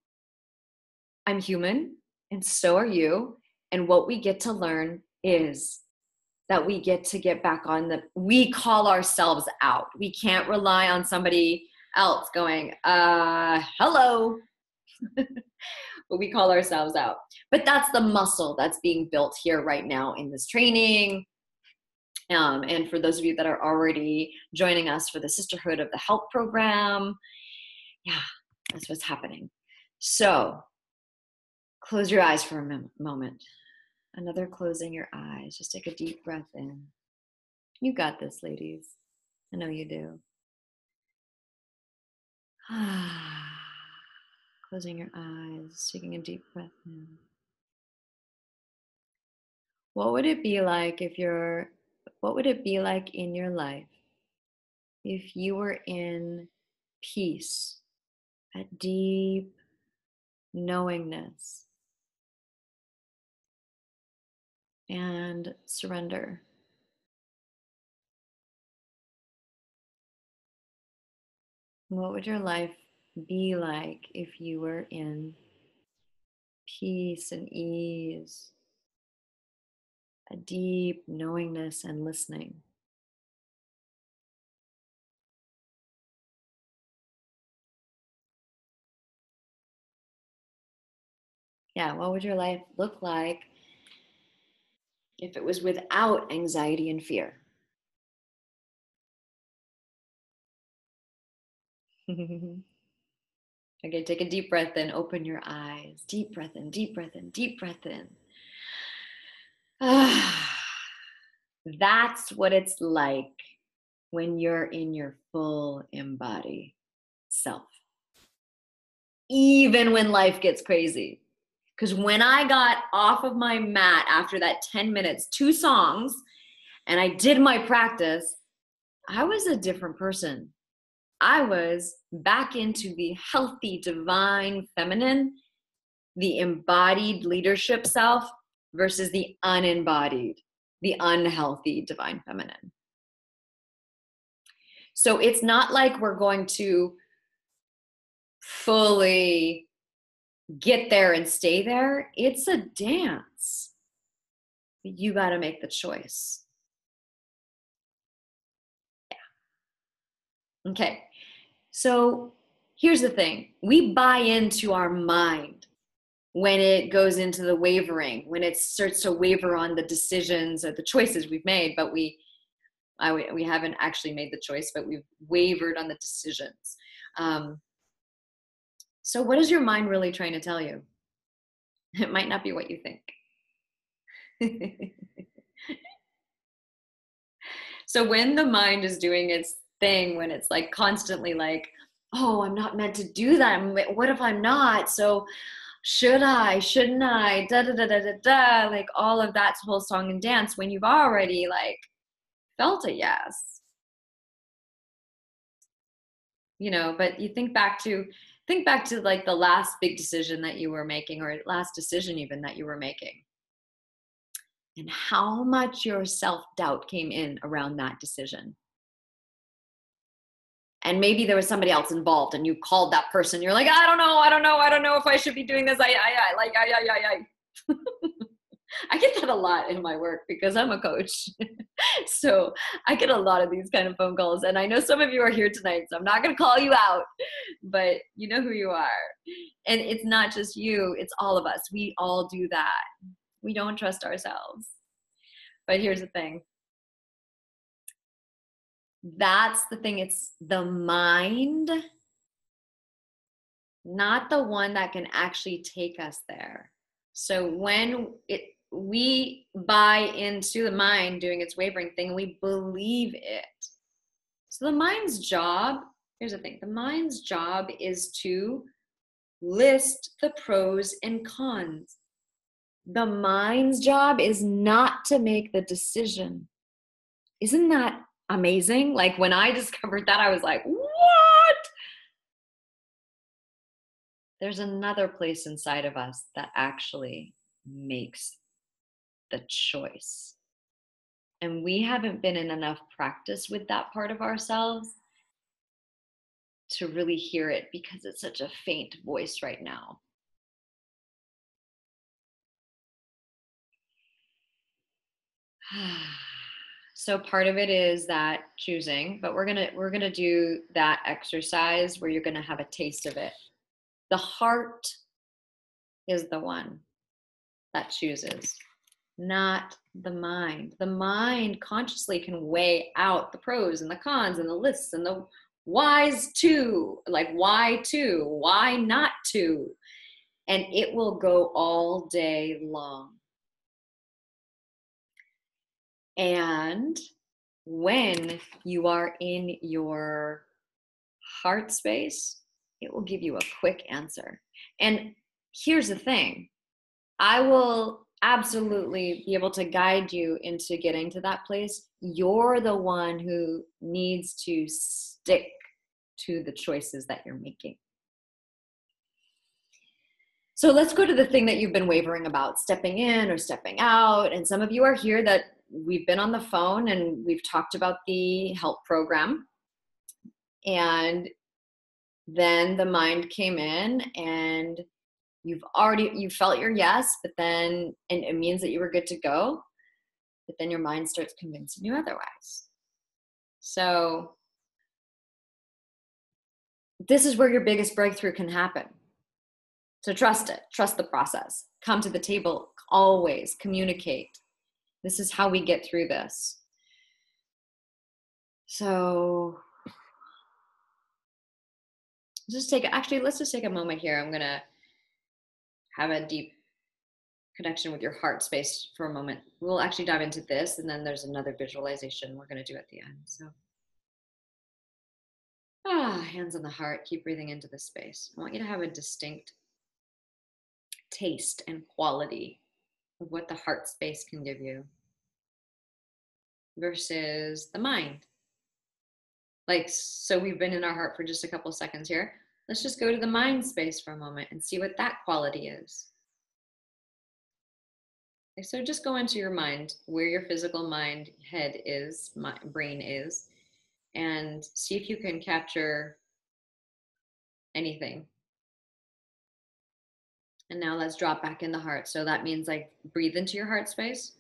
I'm human, and so are you. And what we get to learn is that we get back on we call ourselves out. We can't rely on somebody else going, hello. But we call ourselves out. But that's the muscle that's being built here right now in this training. And for those of you that are already joining us for the Sisterhood of the Help program, yeah, that's what's happening. So close your eyes for a moment. Another closing your eyes. Just take a deep breath in. You got this, ladies. I know you do. Closing your eyes, taking a deep breath in. What would it be like in your life if you were in peace, at deep knowingness and surrender? What would your life be like if you were in peace and ease, a deep knowingness and listening? Yeah, what would your life look like if it was without anxiety and fear? Okay, take a deep breath in, open your eyes. Deep breath in, deep breath in, deep breath in. That's what it's like when you're in your full embodied self. Even when life gets crazy. Because when I got off of my mat after that 10 minutes, 2 songs, and I did my practice, I was a different person. I was back into the healthy, divine feminine, the embodied leadership self versus the unembodied, the unhealthy divine feminine. So it's not like we're going to fully get there and stay there. It's a dance. You got to make the choice. Yeah. Okay. So here's the thing. We buy into our mind when it goes into the wavering, when it starts to waver on the decisions or the choices we've made, but we haven't actually made the choice, but we've wavered on the decisions. So what is your mind really trying to tell you? It might not be what you think. So when the mind is doing its thing, when it's like constantly like, oh, I'm not meant to do that. What if I'm not? So should I, shouldn't I, da da da da da da, like all of that whole song and dance when you've already like felt a yes. You know, but you think back to like the last big decision that you were making, or last decision even that you were making, and how much your self-doubt came in around that decision. And maybe there was somebody else involved and you called that person. You're like, I don't know if I should be doing this. I get that a lot in my work because I'm a coach. So I get a lot of these kind of phone calls. And I know some of you are here tonight, so I'm not going to call you out, but you know who you are. And it's not just you, it's all of us. We all do that. We don't trust ourselves. But here's the thing. That's the thing. It's the mind, not the one that can actually take us there. So when we buy into the mind doing its wavering thing, we believe it. So the mind's job, here's the thing, the mind's job is to list the pros and cons. The mind's job is not to make the decision. Isn't that amazing? Like when I discovered that, I was like, what? There's another place inside of us that actually makes the choice. And we haven't been in enough practice with that part of ourselves to really hear it because it's such a faint voice right now. So part of it is that choosing, but we're gonna do that exercise where you're gonna have a taste of it. The heart is the one that chooses, not the mind. The mind consciously can weigh out the pros and the cons and the lists and the whys to, like why to, why not to, and it will go all day long. And when you are in your heart space, it will give you a quick answer. And here's the thing, I will absolutely be able to guide you into getting to that place. You're the one who needs to stick to the choices that you're making. So let's go to the thing that you've been wavering about, stepping in or stepping out. And some of you are here that we've been on the phone and we've talked about the help program. And then the mind came in and you felt your yes, but then, and it means that you were good to go, but then your mind starts convincing you otherwise. So this is where your biggest breakthrough can happen. So trust it, trust the process. Come to the table, always communicate. This is how we get through this. So let's just take a moment here. I'm gonna have a deep connection with your heart space for a moment. We'll actually dive into this, and then there's another visualization we're gonna do at the end. So hands on the heart, keep breathing into the space. I want you to have a distinct taste and quality of what the heart space can give you versus the mind. Like, so we've been in our heart for just a couple seconds here. Let's just go to the mind space for a moment and see what that quality is. Okay, so just go into your mind, where your physical mind, head is, brain is, and see if you can capture anything. And now let's drop back in the heart. So that means like breathe into your heart space.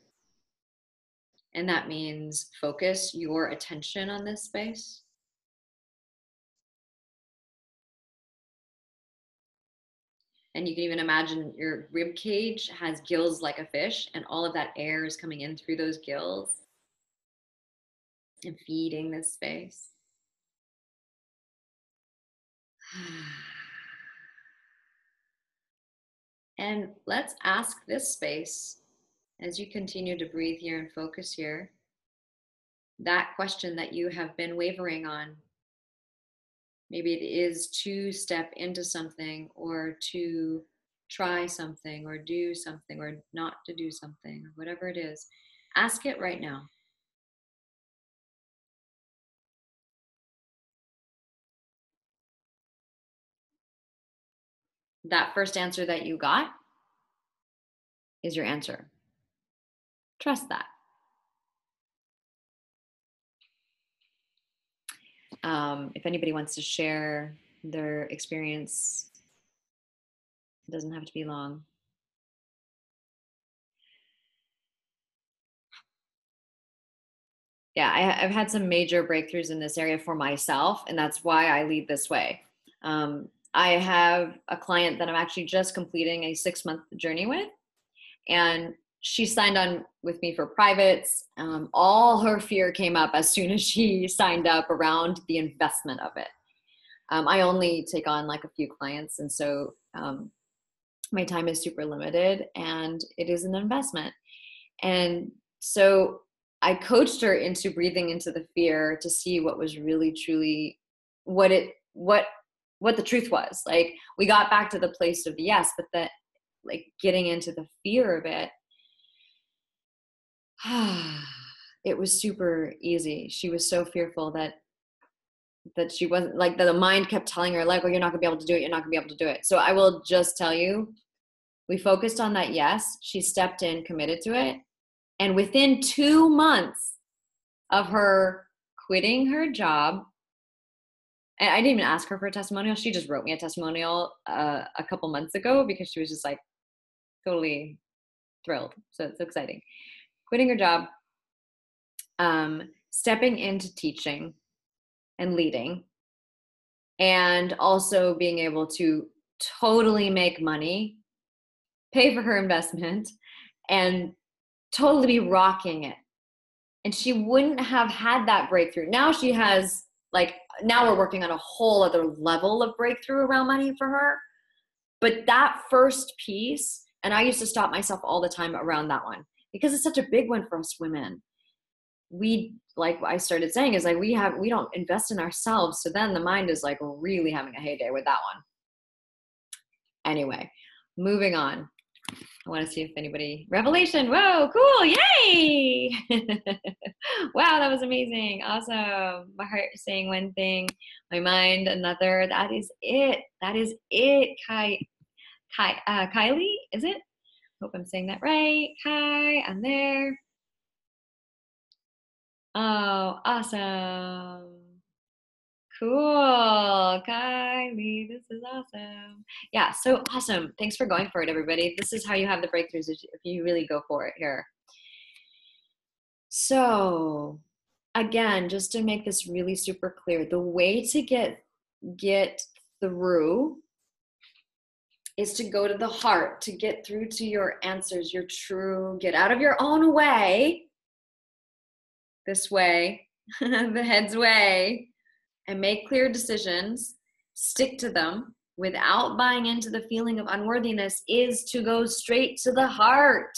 And that means focus your attention on this space. And you can even imagine your rib cage has gills like a fish, and all of that air is coming in through those gills and feeding this space. And let's ask this space, as you continue to breathe here and focus here, that question that you have been wavering on. Maybe it is to step into something, or to try something, or do something, or not to do something, or whatever it is. Ask it right now. That first answer that you got is your answer. Trust that. If anybody wants to share their experience, it doesn't have to be long. Yeah, I've had some major breakthroughs in this area for myself, and that's why I lead this way. I have a client that I'm actually just completing a 6-month journey with, and she signed on with me for privates. All her fear came up as soon as she signed up around the investment of it. I only take on like a few clients, and so my time is super limited, and it is an investment. And so I coached her into breathing into the fear to see what was really truly what the truth was. Like, we got back to the place of yes, but that, like, getting into the fear of it, it was super easy. She was so fearful that she wasn't, like, the mind kept telling her, like, well, you're not gonna be able to do it. You're not gonna be able to do it. So I will just tell you, we focused on that yes. She stepped in, committed to it. And within 2 months of her quitting her job, and I didn't even ask her for a testimonial. She just wrote me a testimonial a couple months ago because she was just like totally thrilled. So it's exciting. Quitting her job, stepping into teaching and leading, and also being able to totally make money, pay for her investment, and totally be rocking it. And she wouldn't have had that breakthrough. Now she has, like, now we're working on a whole other level of breakthrough around money for her. But that first piece, and I used to stop myself all the time around that one because it's such a big one for us women. We, like I started saying, is like we don't invest in ourselves. So then the mind is like really having a heyday with that one. Anyway, moving on. I want to see if anybody, revelation. Whoa, cool. Yay. Wow, that was amazing. Awesome. My heart saying one thing, my mind another. That is it. That is it. Kylie, is it? Hope I'm saying that right. Hi, I'm there. Oh, awesome. Cool, Kylie, this is awesome. Yeah, so awesome. Thanks for going for it, everybody. This is how you have the breakthroughs if you really go for it here. So again, just to make this really super clear, the way to get through is to go to the heart, to get through to your answers, your true, get out of your own way, this way, the head's way, and make clear decisions, stick to them without buying into the feeling of unworthiness, is to go straight to the heart.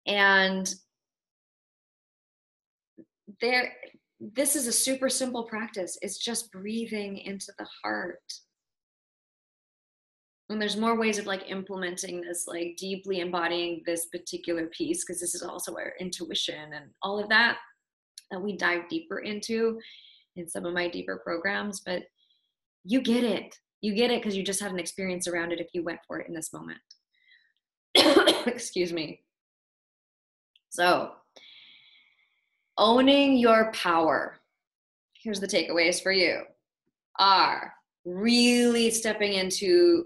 And this is a super simple practice. It's just breathing into the heart. And there's more ways of like implementing this, like deeply embodying this particular piece, because this is also our intuition and all of that we dive deeper into in some of my deeper programs. But you get it because you just had an experience around it if you went for it in this moment. Excuse me. So owning your power, here's the takeaways for you, are really stepping into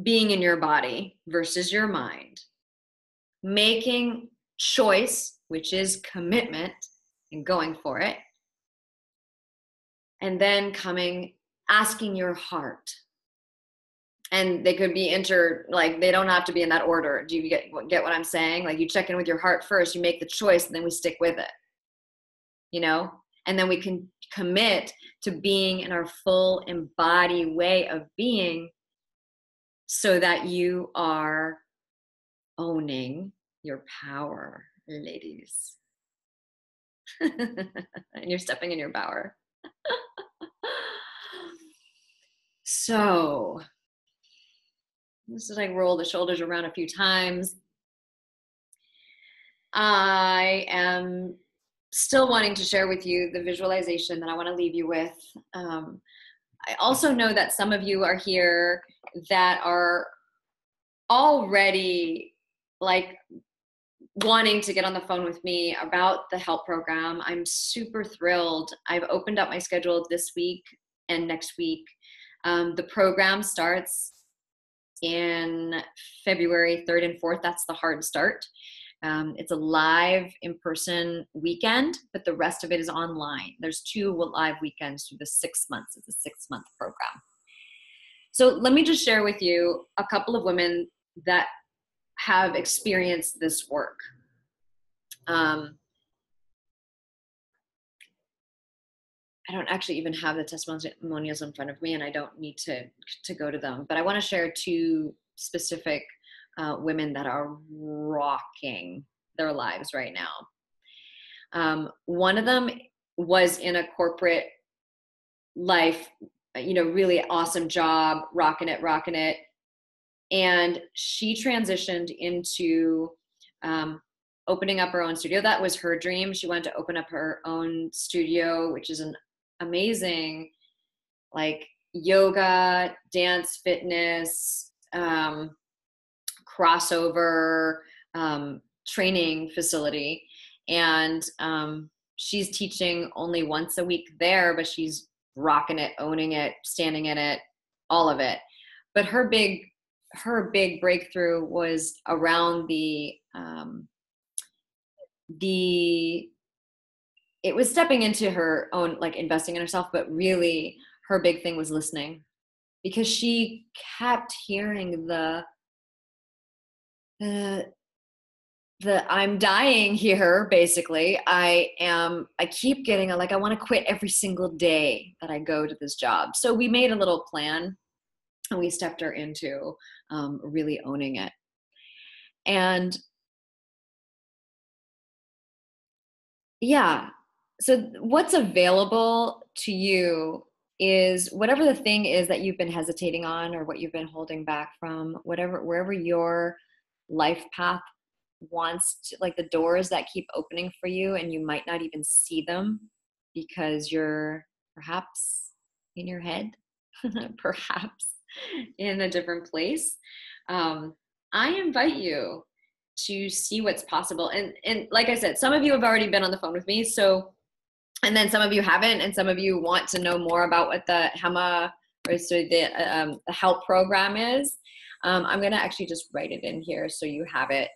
being in your body versus your mind, making choice, which is commitment, and going for it, and then asking your heart. And they could be like, they don't have to be in that order. Do you get what I'm saying? Like, you check in with your heart first, you make the choice, and then we stick with it, and then we can commit to being in our full embodied way of being, so that you are owning your power, ladies. And you're stepping in your power. So this is like roll the shoulders around a few times. I am still wanting to share with you the visualization that I want to leave you with. I also know that some of you are here that are already like wanting to get on the phone with me about the help program. I'm super thrilled. I've opened up my schedule this week and next week. The program starts in February 3rd and 4th. That's the hard start. It's a live in-person weekend, but the rest of it is online. There's 2 live weekends through the 6 months. It's a 6-month program. So let me just share with you a couple of women that have experienced this work. I don't actually even have the testimonials in front of me, and I don't need to go to them, but I want to share 2 specific women that are rocking their lives right now. One of them was in a corporate life, really awesome job, rocking it. And she transitioned into opening up her own studio. That was her dream. She wanted to open up her own studio, which is an amazing, like, yoga, dance, fitness, crossover training facility. And she's teaching only once a week there, but she's rocking it, owning it, standing in it, all of it. But her big breakthrough was around it was stepping into her own, like, investing in herself, but really her big thing was listening, because she kept hearing the I'm dying here, basically. I keep getting I want to quit every single day that I go to this job. So we made a little plan, and we stepped her into really owning it. And yeah, so what's available to you is whatever the thing is that you've been hesitating on, or what you've been holding back from, wherever your life path wants to, like, the doors that keep opening for you, and you might not even see them because you're perhaps in your head, perhaps in a different place. I invite you to see what's possible. And like I said, some of you have already been on the phone with me, and then some of you haven't, and some of you want to know more about what the Hema, or so the help program is. I'm going to actually just write it in here so you have it.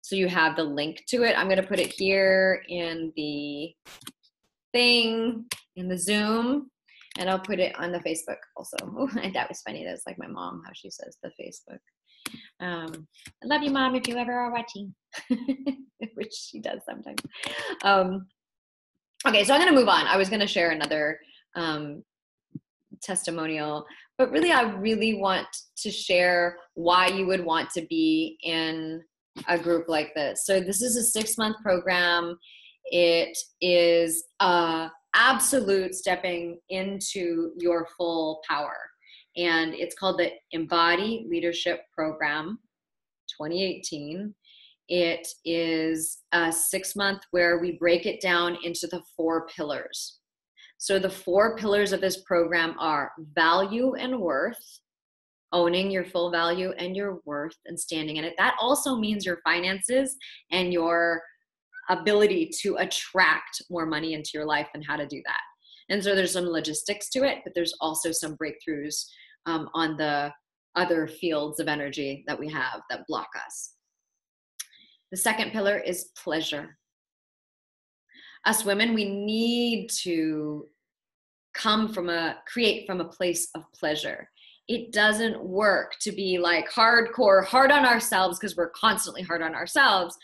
So you have the link to it. I'm going to put it here in the thing, in the Zoom, and I'll put it on the Facebook also. Oh, that was funny. That's like my mom, how she says the Facebook. I love you, Mom, if you ever are watching, which she does sometimes. Okay, so I'm going to move on. I was going to share another testimonial, but really, I really want to share why you would want to be in a group like this. So this is a 6-month program. It is absolute stepping into your full power. And it's called the Embody Leadership Program 2018. It is a 6-month where we break it down into the 4 pillars. So the 4 pillars of this program are value and worth, owning your full value and your worth and standing in it. That also means your finances and your ability to attract more money into your life and how to do that. And so there's some logistics to it, but there's also some breakthroughs on the other fields of energy that we have that block us. The second pillar is pleasure. Us women, we need to create from a place of pleasure. It doesn't work to be like hardcore, hard on ourselves, because we're constantly hard on ourselves.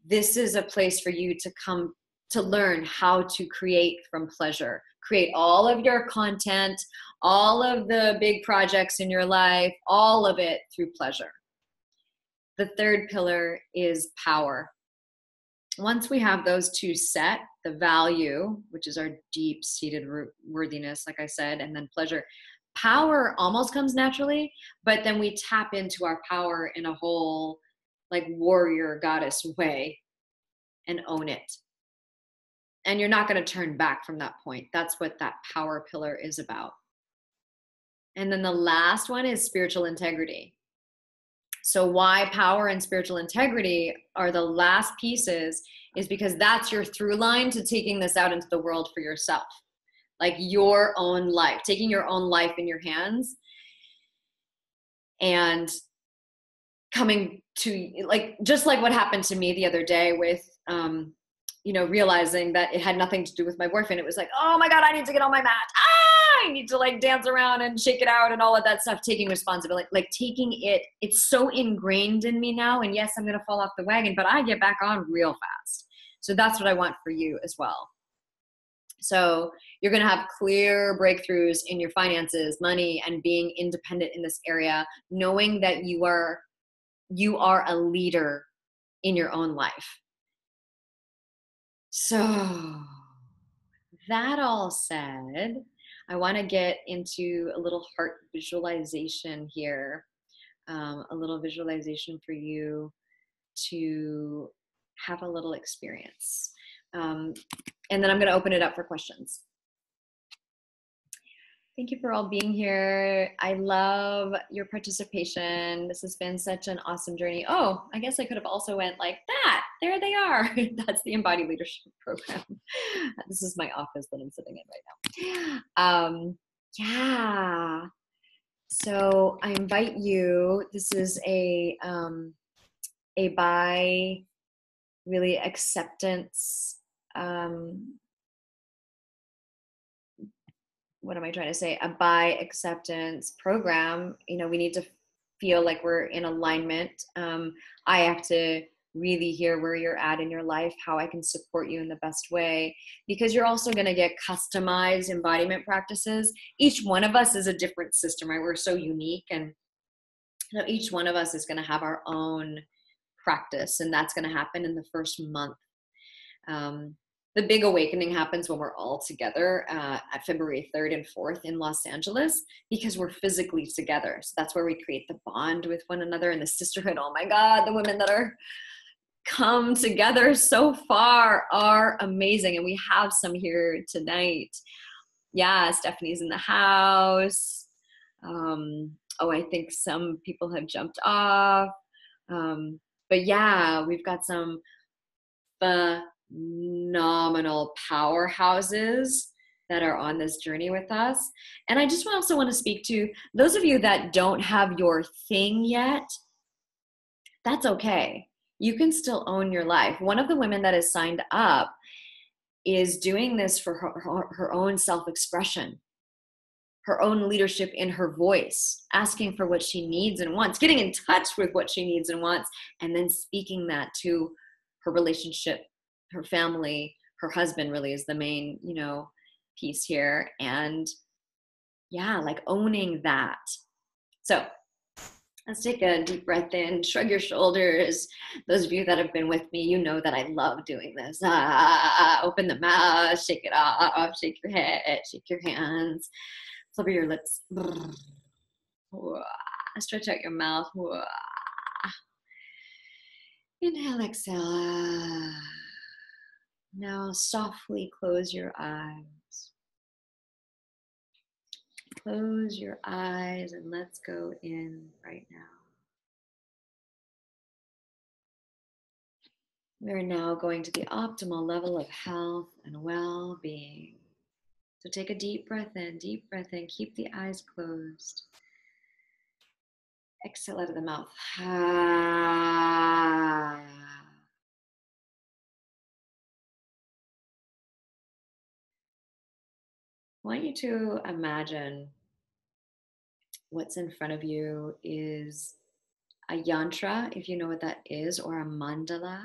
This is a place for you to come to learn how to create from pleasure. Create all of your content, all of the big projects in your life, all of it through pleasure. The third pillar is power. Once we have those 2 set, the value, which is our deep-seated worthiness, like I said, and then pleasure, power almost comes naturally, but then we tap into our power in a whole, like, warrior goddess way and own it. And you're not going to turn back from that point. That's what that power pillar is about. And then the last one is spiritual integrity. So why power and spiritual integrity are the last pieces is because that's your through line to taking this out into the world for yourself. Like your own life, taking your own life in your hands and coming to, like, just like what happened to me the other day with, realizing that it had nothing to do with my boyfriend. It was like, oh my God, I need to get on my mat. I need to, like, dance around and shake it out and all of that stuff. Taking responsibility, like taking it, it's so ingrained in me now. And yes, I'm going to fall off the wagon, but I get back on real fast. So that's what I want for you as well. So you're going to have clear breakthroughs in your finances, money, and being independent in this area, knowing that you are You are a leader in your own life. So, that all said, I want to get into a little heart visualization here, a little visualization for you to have a little experience. And then I'm going to open it up for questions. Thank you for all being here. I love your participation. This has been such an awesome journey. Oh, I guess I could have also went like that. There they are. That's the Embodied Leadership Program. This is my office that I'm sitting in right now. Yeah. So I invite you. This is a by really acceptance. What am I trying to say? A by acceptance program. You know, we need to feel like we're in alignment. I have to really hear where you're at in your life, how I can support you in the best way, because you're also going to get customized embodiment practices. Each one of us is a different system, right? We're so unique, and you know, each one of us is going to have our own practice, and that's going to happen in the first month. The big awakening happens when we're all together at February 3rd and 4th in Los Angeles, because we're physically together. So that's where we create the bond with one another and the sisterhood. Oh my God, the women that are come together so far are amazing. And we have some here tonight. Yeah, Stephanie's in the house. I think some people have jumped off. But yeah, we've got some phenomenal powerhouses that are on this journey with us. And I just also want to speak to those of you that don't have your thing yet. That's okay. You can still own your life. One of the women that is signed up is doing this for her own self-expression, her own leadership in her voice, asking for what she needs and wants, getting in touch with what she needs and wants, and then speaking that to her relationship, her family. Her husband really is the main, piece here. And yeah, like owning that. So let's take a deep breath in, shrug your shoulders. Those of you that have been with me, you know that I love doing this. Open the mouth, shake it off, shake your head, shake your hands, flubber your lips. Stretch out your mouth. Inhale, exhale. Now softly close your eyes. Close your eyes and let's go in right now. We're now going to the optimal level of health and well-being. So take a deep breath in, keep the eyes closed. Exhale out of the mouth. I want you to imagine what's in front of you is a yantra, if you know what that is, or a mandala,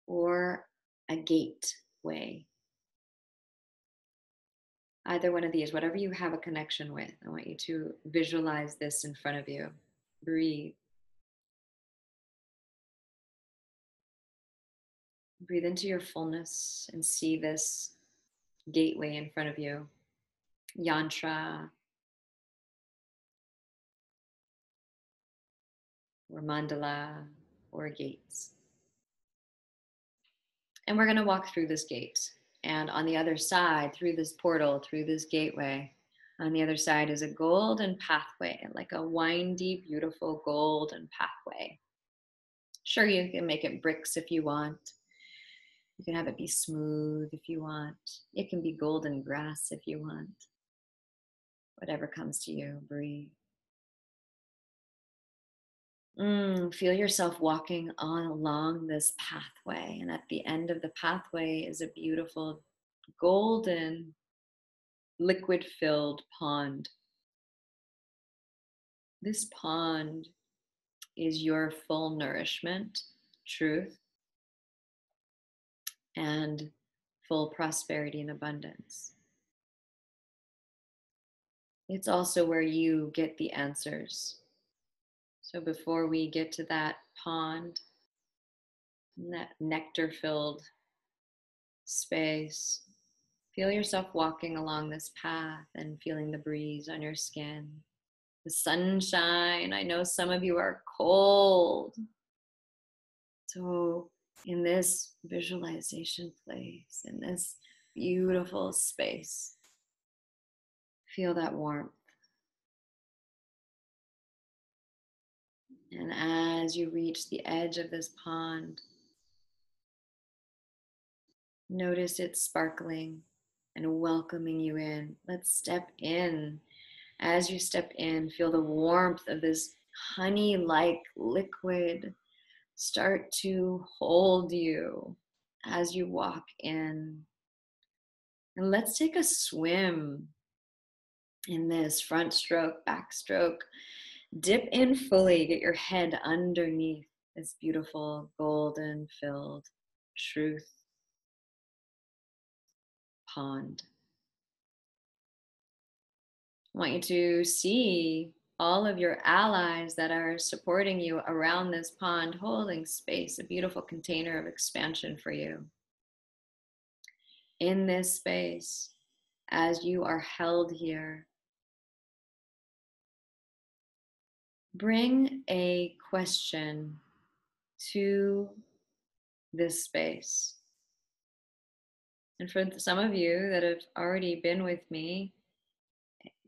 or a gateway. Either one of these, whatever you have a connection with, I want you to visualize this in front of you. Breathe. Breathe into your fullness and see this gateway in front of you. Yantra or mandala or gates. And we're going to walk through this gate. And on the other side, through this portal, through this gateway, on the other side is a golden pathway, like a windy, beautiful golden pathway. Sure, you can make it bricks if you want. You can have it be smooth if you want. It can be golden grass if you want. Whatever comes to you, breathe. Feel yourself walking on along this pathway. And at the end of the pathway is a beautiful golden liquid-filled pond. This pond is your full nourishment, truth, and full prosperity and abundance. It's also where you get the answers. So before we get to that pond, that nectar-filled space, feel yourself walking along this path and feeling the breeze on your skin, the sunshine. I know some of you are cold. So in this visualization place, in this beautiful space, feel that warmth. And as you reach the edge of this pond, notice it sparkling and welcoming you in. Let's step in. As you step in, feel the warmth of this honey-like liquid start to hold you as you walk in. And let's take a swim in this front stroke, back stroke. Dip in fully, get your head underneath this beautiful golden filled truth pond. I want you to see all of your allies that are supporting you around this pond, holding space, a beautiful container of expansion for you. In this space, as you are held here, bring a question to this space. And for some of you that have already been with me,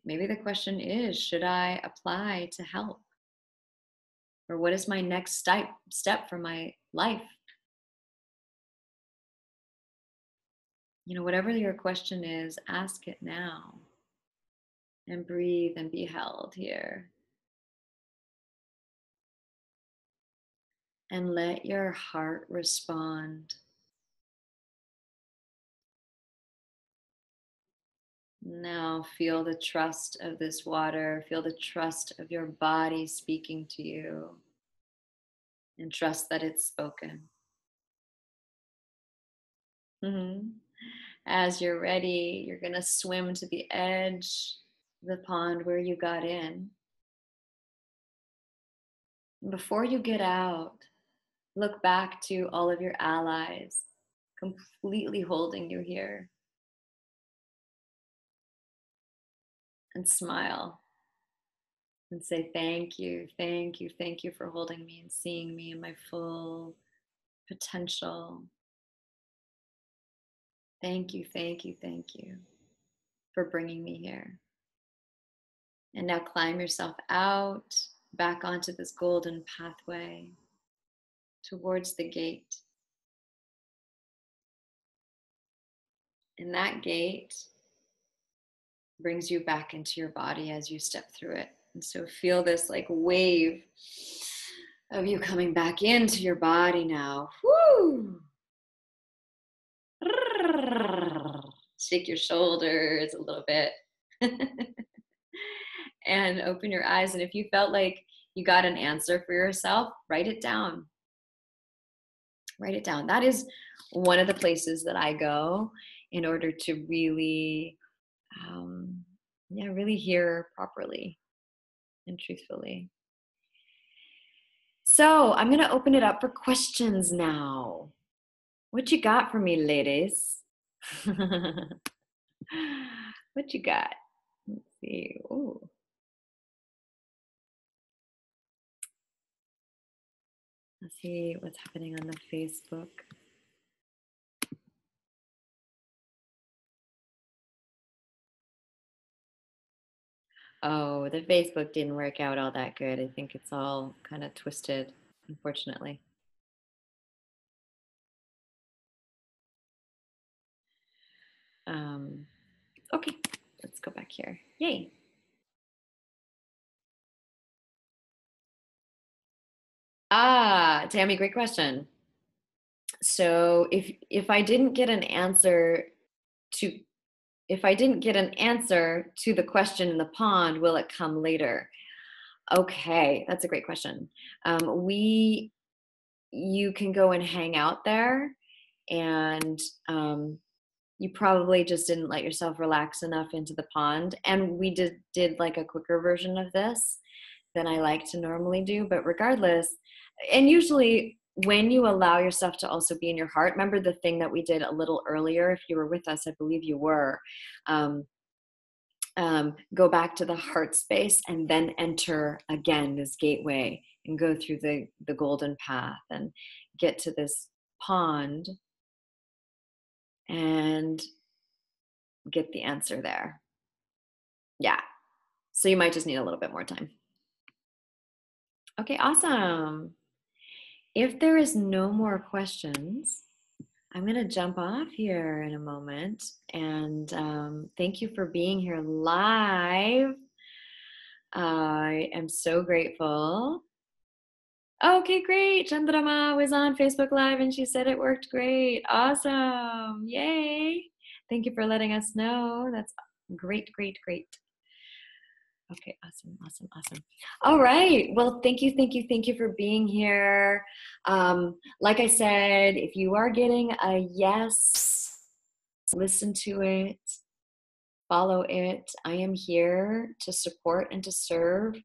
maybe the question is, should I apply to help? Or what is my next step for my life? You know, whatever your question is, ask it now. And breathe and be held here. And let your heart respond. Now feel the trust of this water. Feel the trust of your body speaking to you. And trust that it's spoken. As you're ready, you're going to swim to the edge of the pond where you got in. And before you get out, look back to all of your allies, completely holding you here. And smile and say, thank you, thank you, thank you for holding me and seeing me in my full potential. Thank you, thank you, thank you for bringing me here. And now climb yourself out, back onto this golden pathway towards the gate. And that gate brings you back into your body as you step through it. And so feel this like wave of you coming back into your body now. Woo! Shake your shoulders a little bit. And open your eyes. And if you felt like you got an answer for yourself, write it down. Write it down. That is one of the places that I go in order to really, really hear properly and truthfully. So I'm going to open it up for questions now. What you got for me, ladies? What you got? Let's see. Ooh. Let's see what's happening on the Facebook. Oh, the Facebook didn't work out all that good. I think it's all kind of twisted, unfortunately. Okay, let's go back here. Yay. Tammy, great question. So if I didn't get an answer to the question in the pond, will it come later? Okay, that's a great question. You can go and hang out there, and you probably just didn't let yourself relax enough into the pond. And we did like a quicker version of this. than I like to normally do. But regardless, and usually when you allow yourself to also be in your heart, remember the thing that we did a little earlier, if you were with us, I believe you were, go back to the heart space and then enter again this gateway and go through the golden path and get to this pond and get the answer there. Yeah. So you might just need a little bit more time. Okay, awesome. If there is no more questions, I'm going to jump off here in a moment. And thank you for being here live. I am so grateful. Okay, great. Chandrama was on Facebook Live and she said it worked great. Awesome. Yay. Thank you for letting us know. That's great, great, great. Okay, awesome, awesome, awesome. All right. Well, thank you for being here. Like I said, if you are getting a yes, listen to it, follow it. I am here to support and to serve.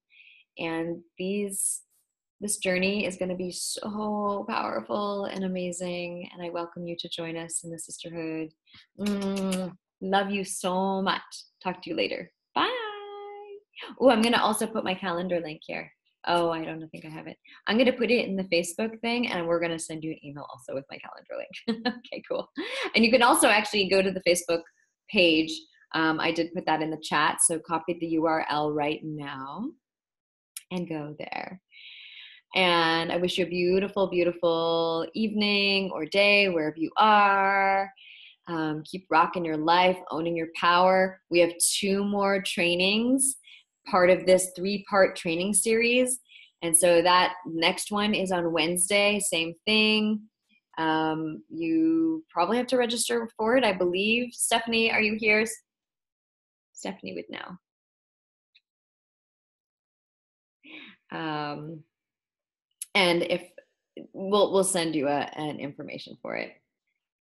And this journey is going to be so powerful and amazing. And I welcome you to join us in the sisterhood. Love you so much. Talk to you later. Bye. Oh, I'm going to also put my calendar link here. Oh, I don't think I have it. I'm going to put it in the Facebook thing, and we're going to send you an email also with my calendar link. Okay, cool. And you can also actually go to the Facebook page. I did put that in the chat, so copy the URL right now and go there. And I wish you a beautiful, beautiful evening or day wherever you are. Keep rocking your life, owning your power. We have 2 more trainings, part of this 3-part training series. And so that next one is on Wednesday, same thing. You probably have to register for it, I believe. Stephanie, are you here? Stephanie would know. And if we'll send you an information for it.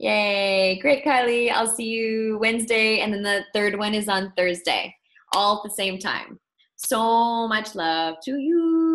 Yay, great, Kylie. I'll see you Wednesday, and then the 3rd one is on Thursday, all at the same time. So much love to you.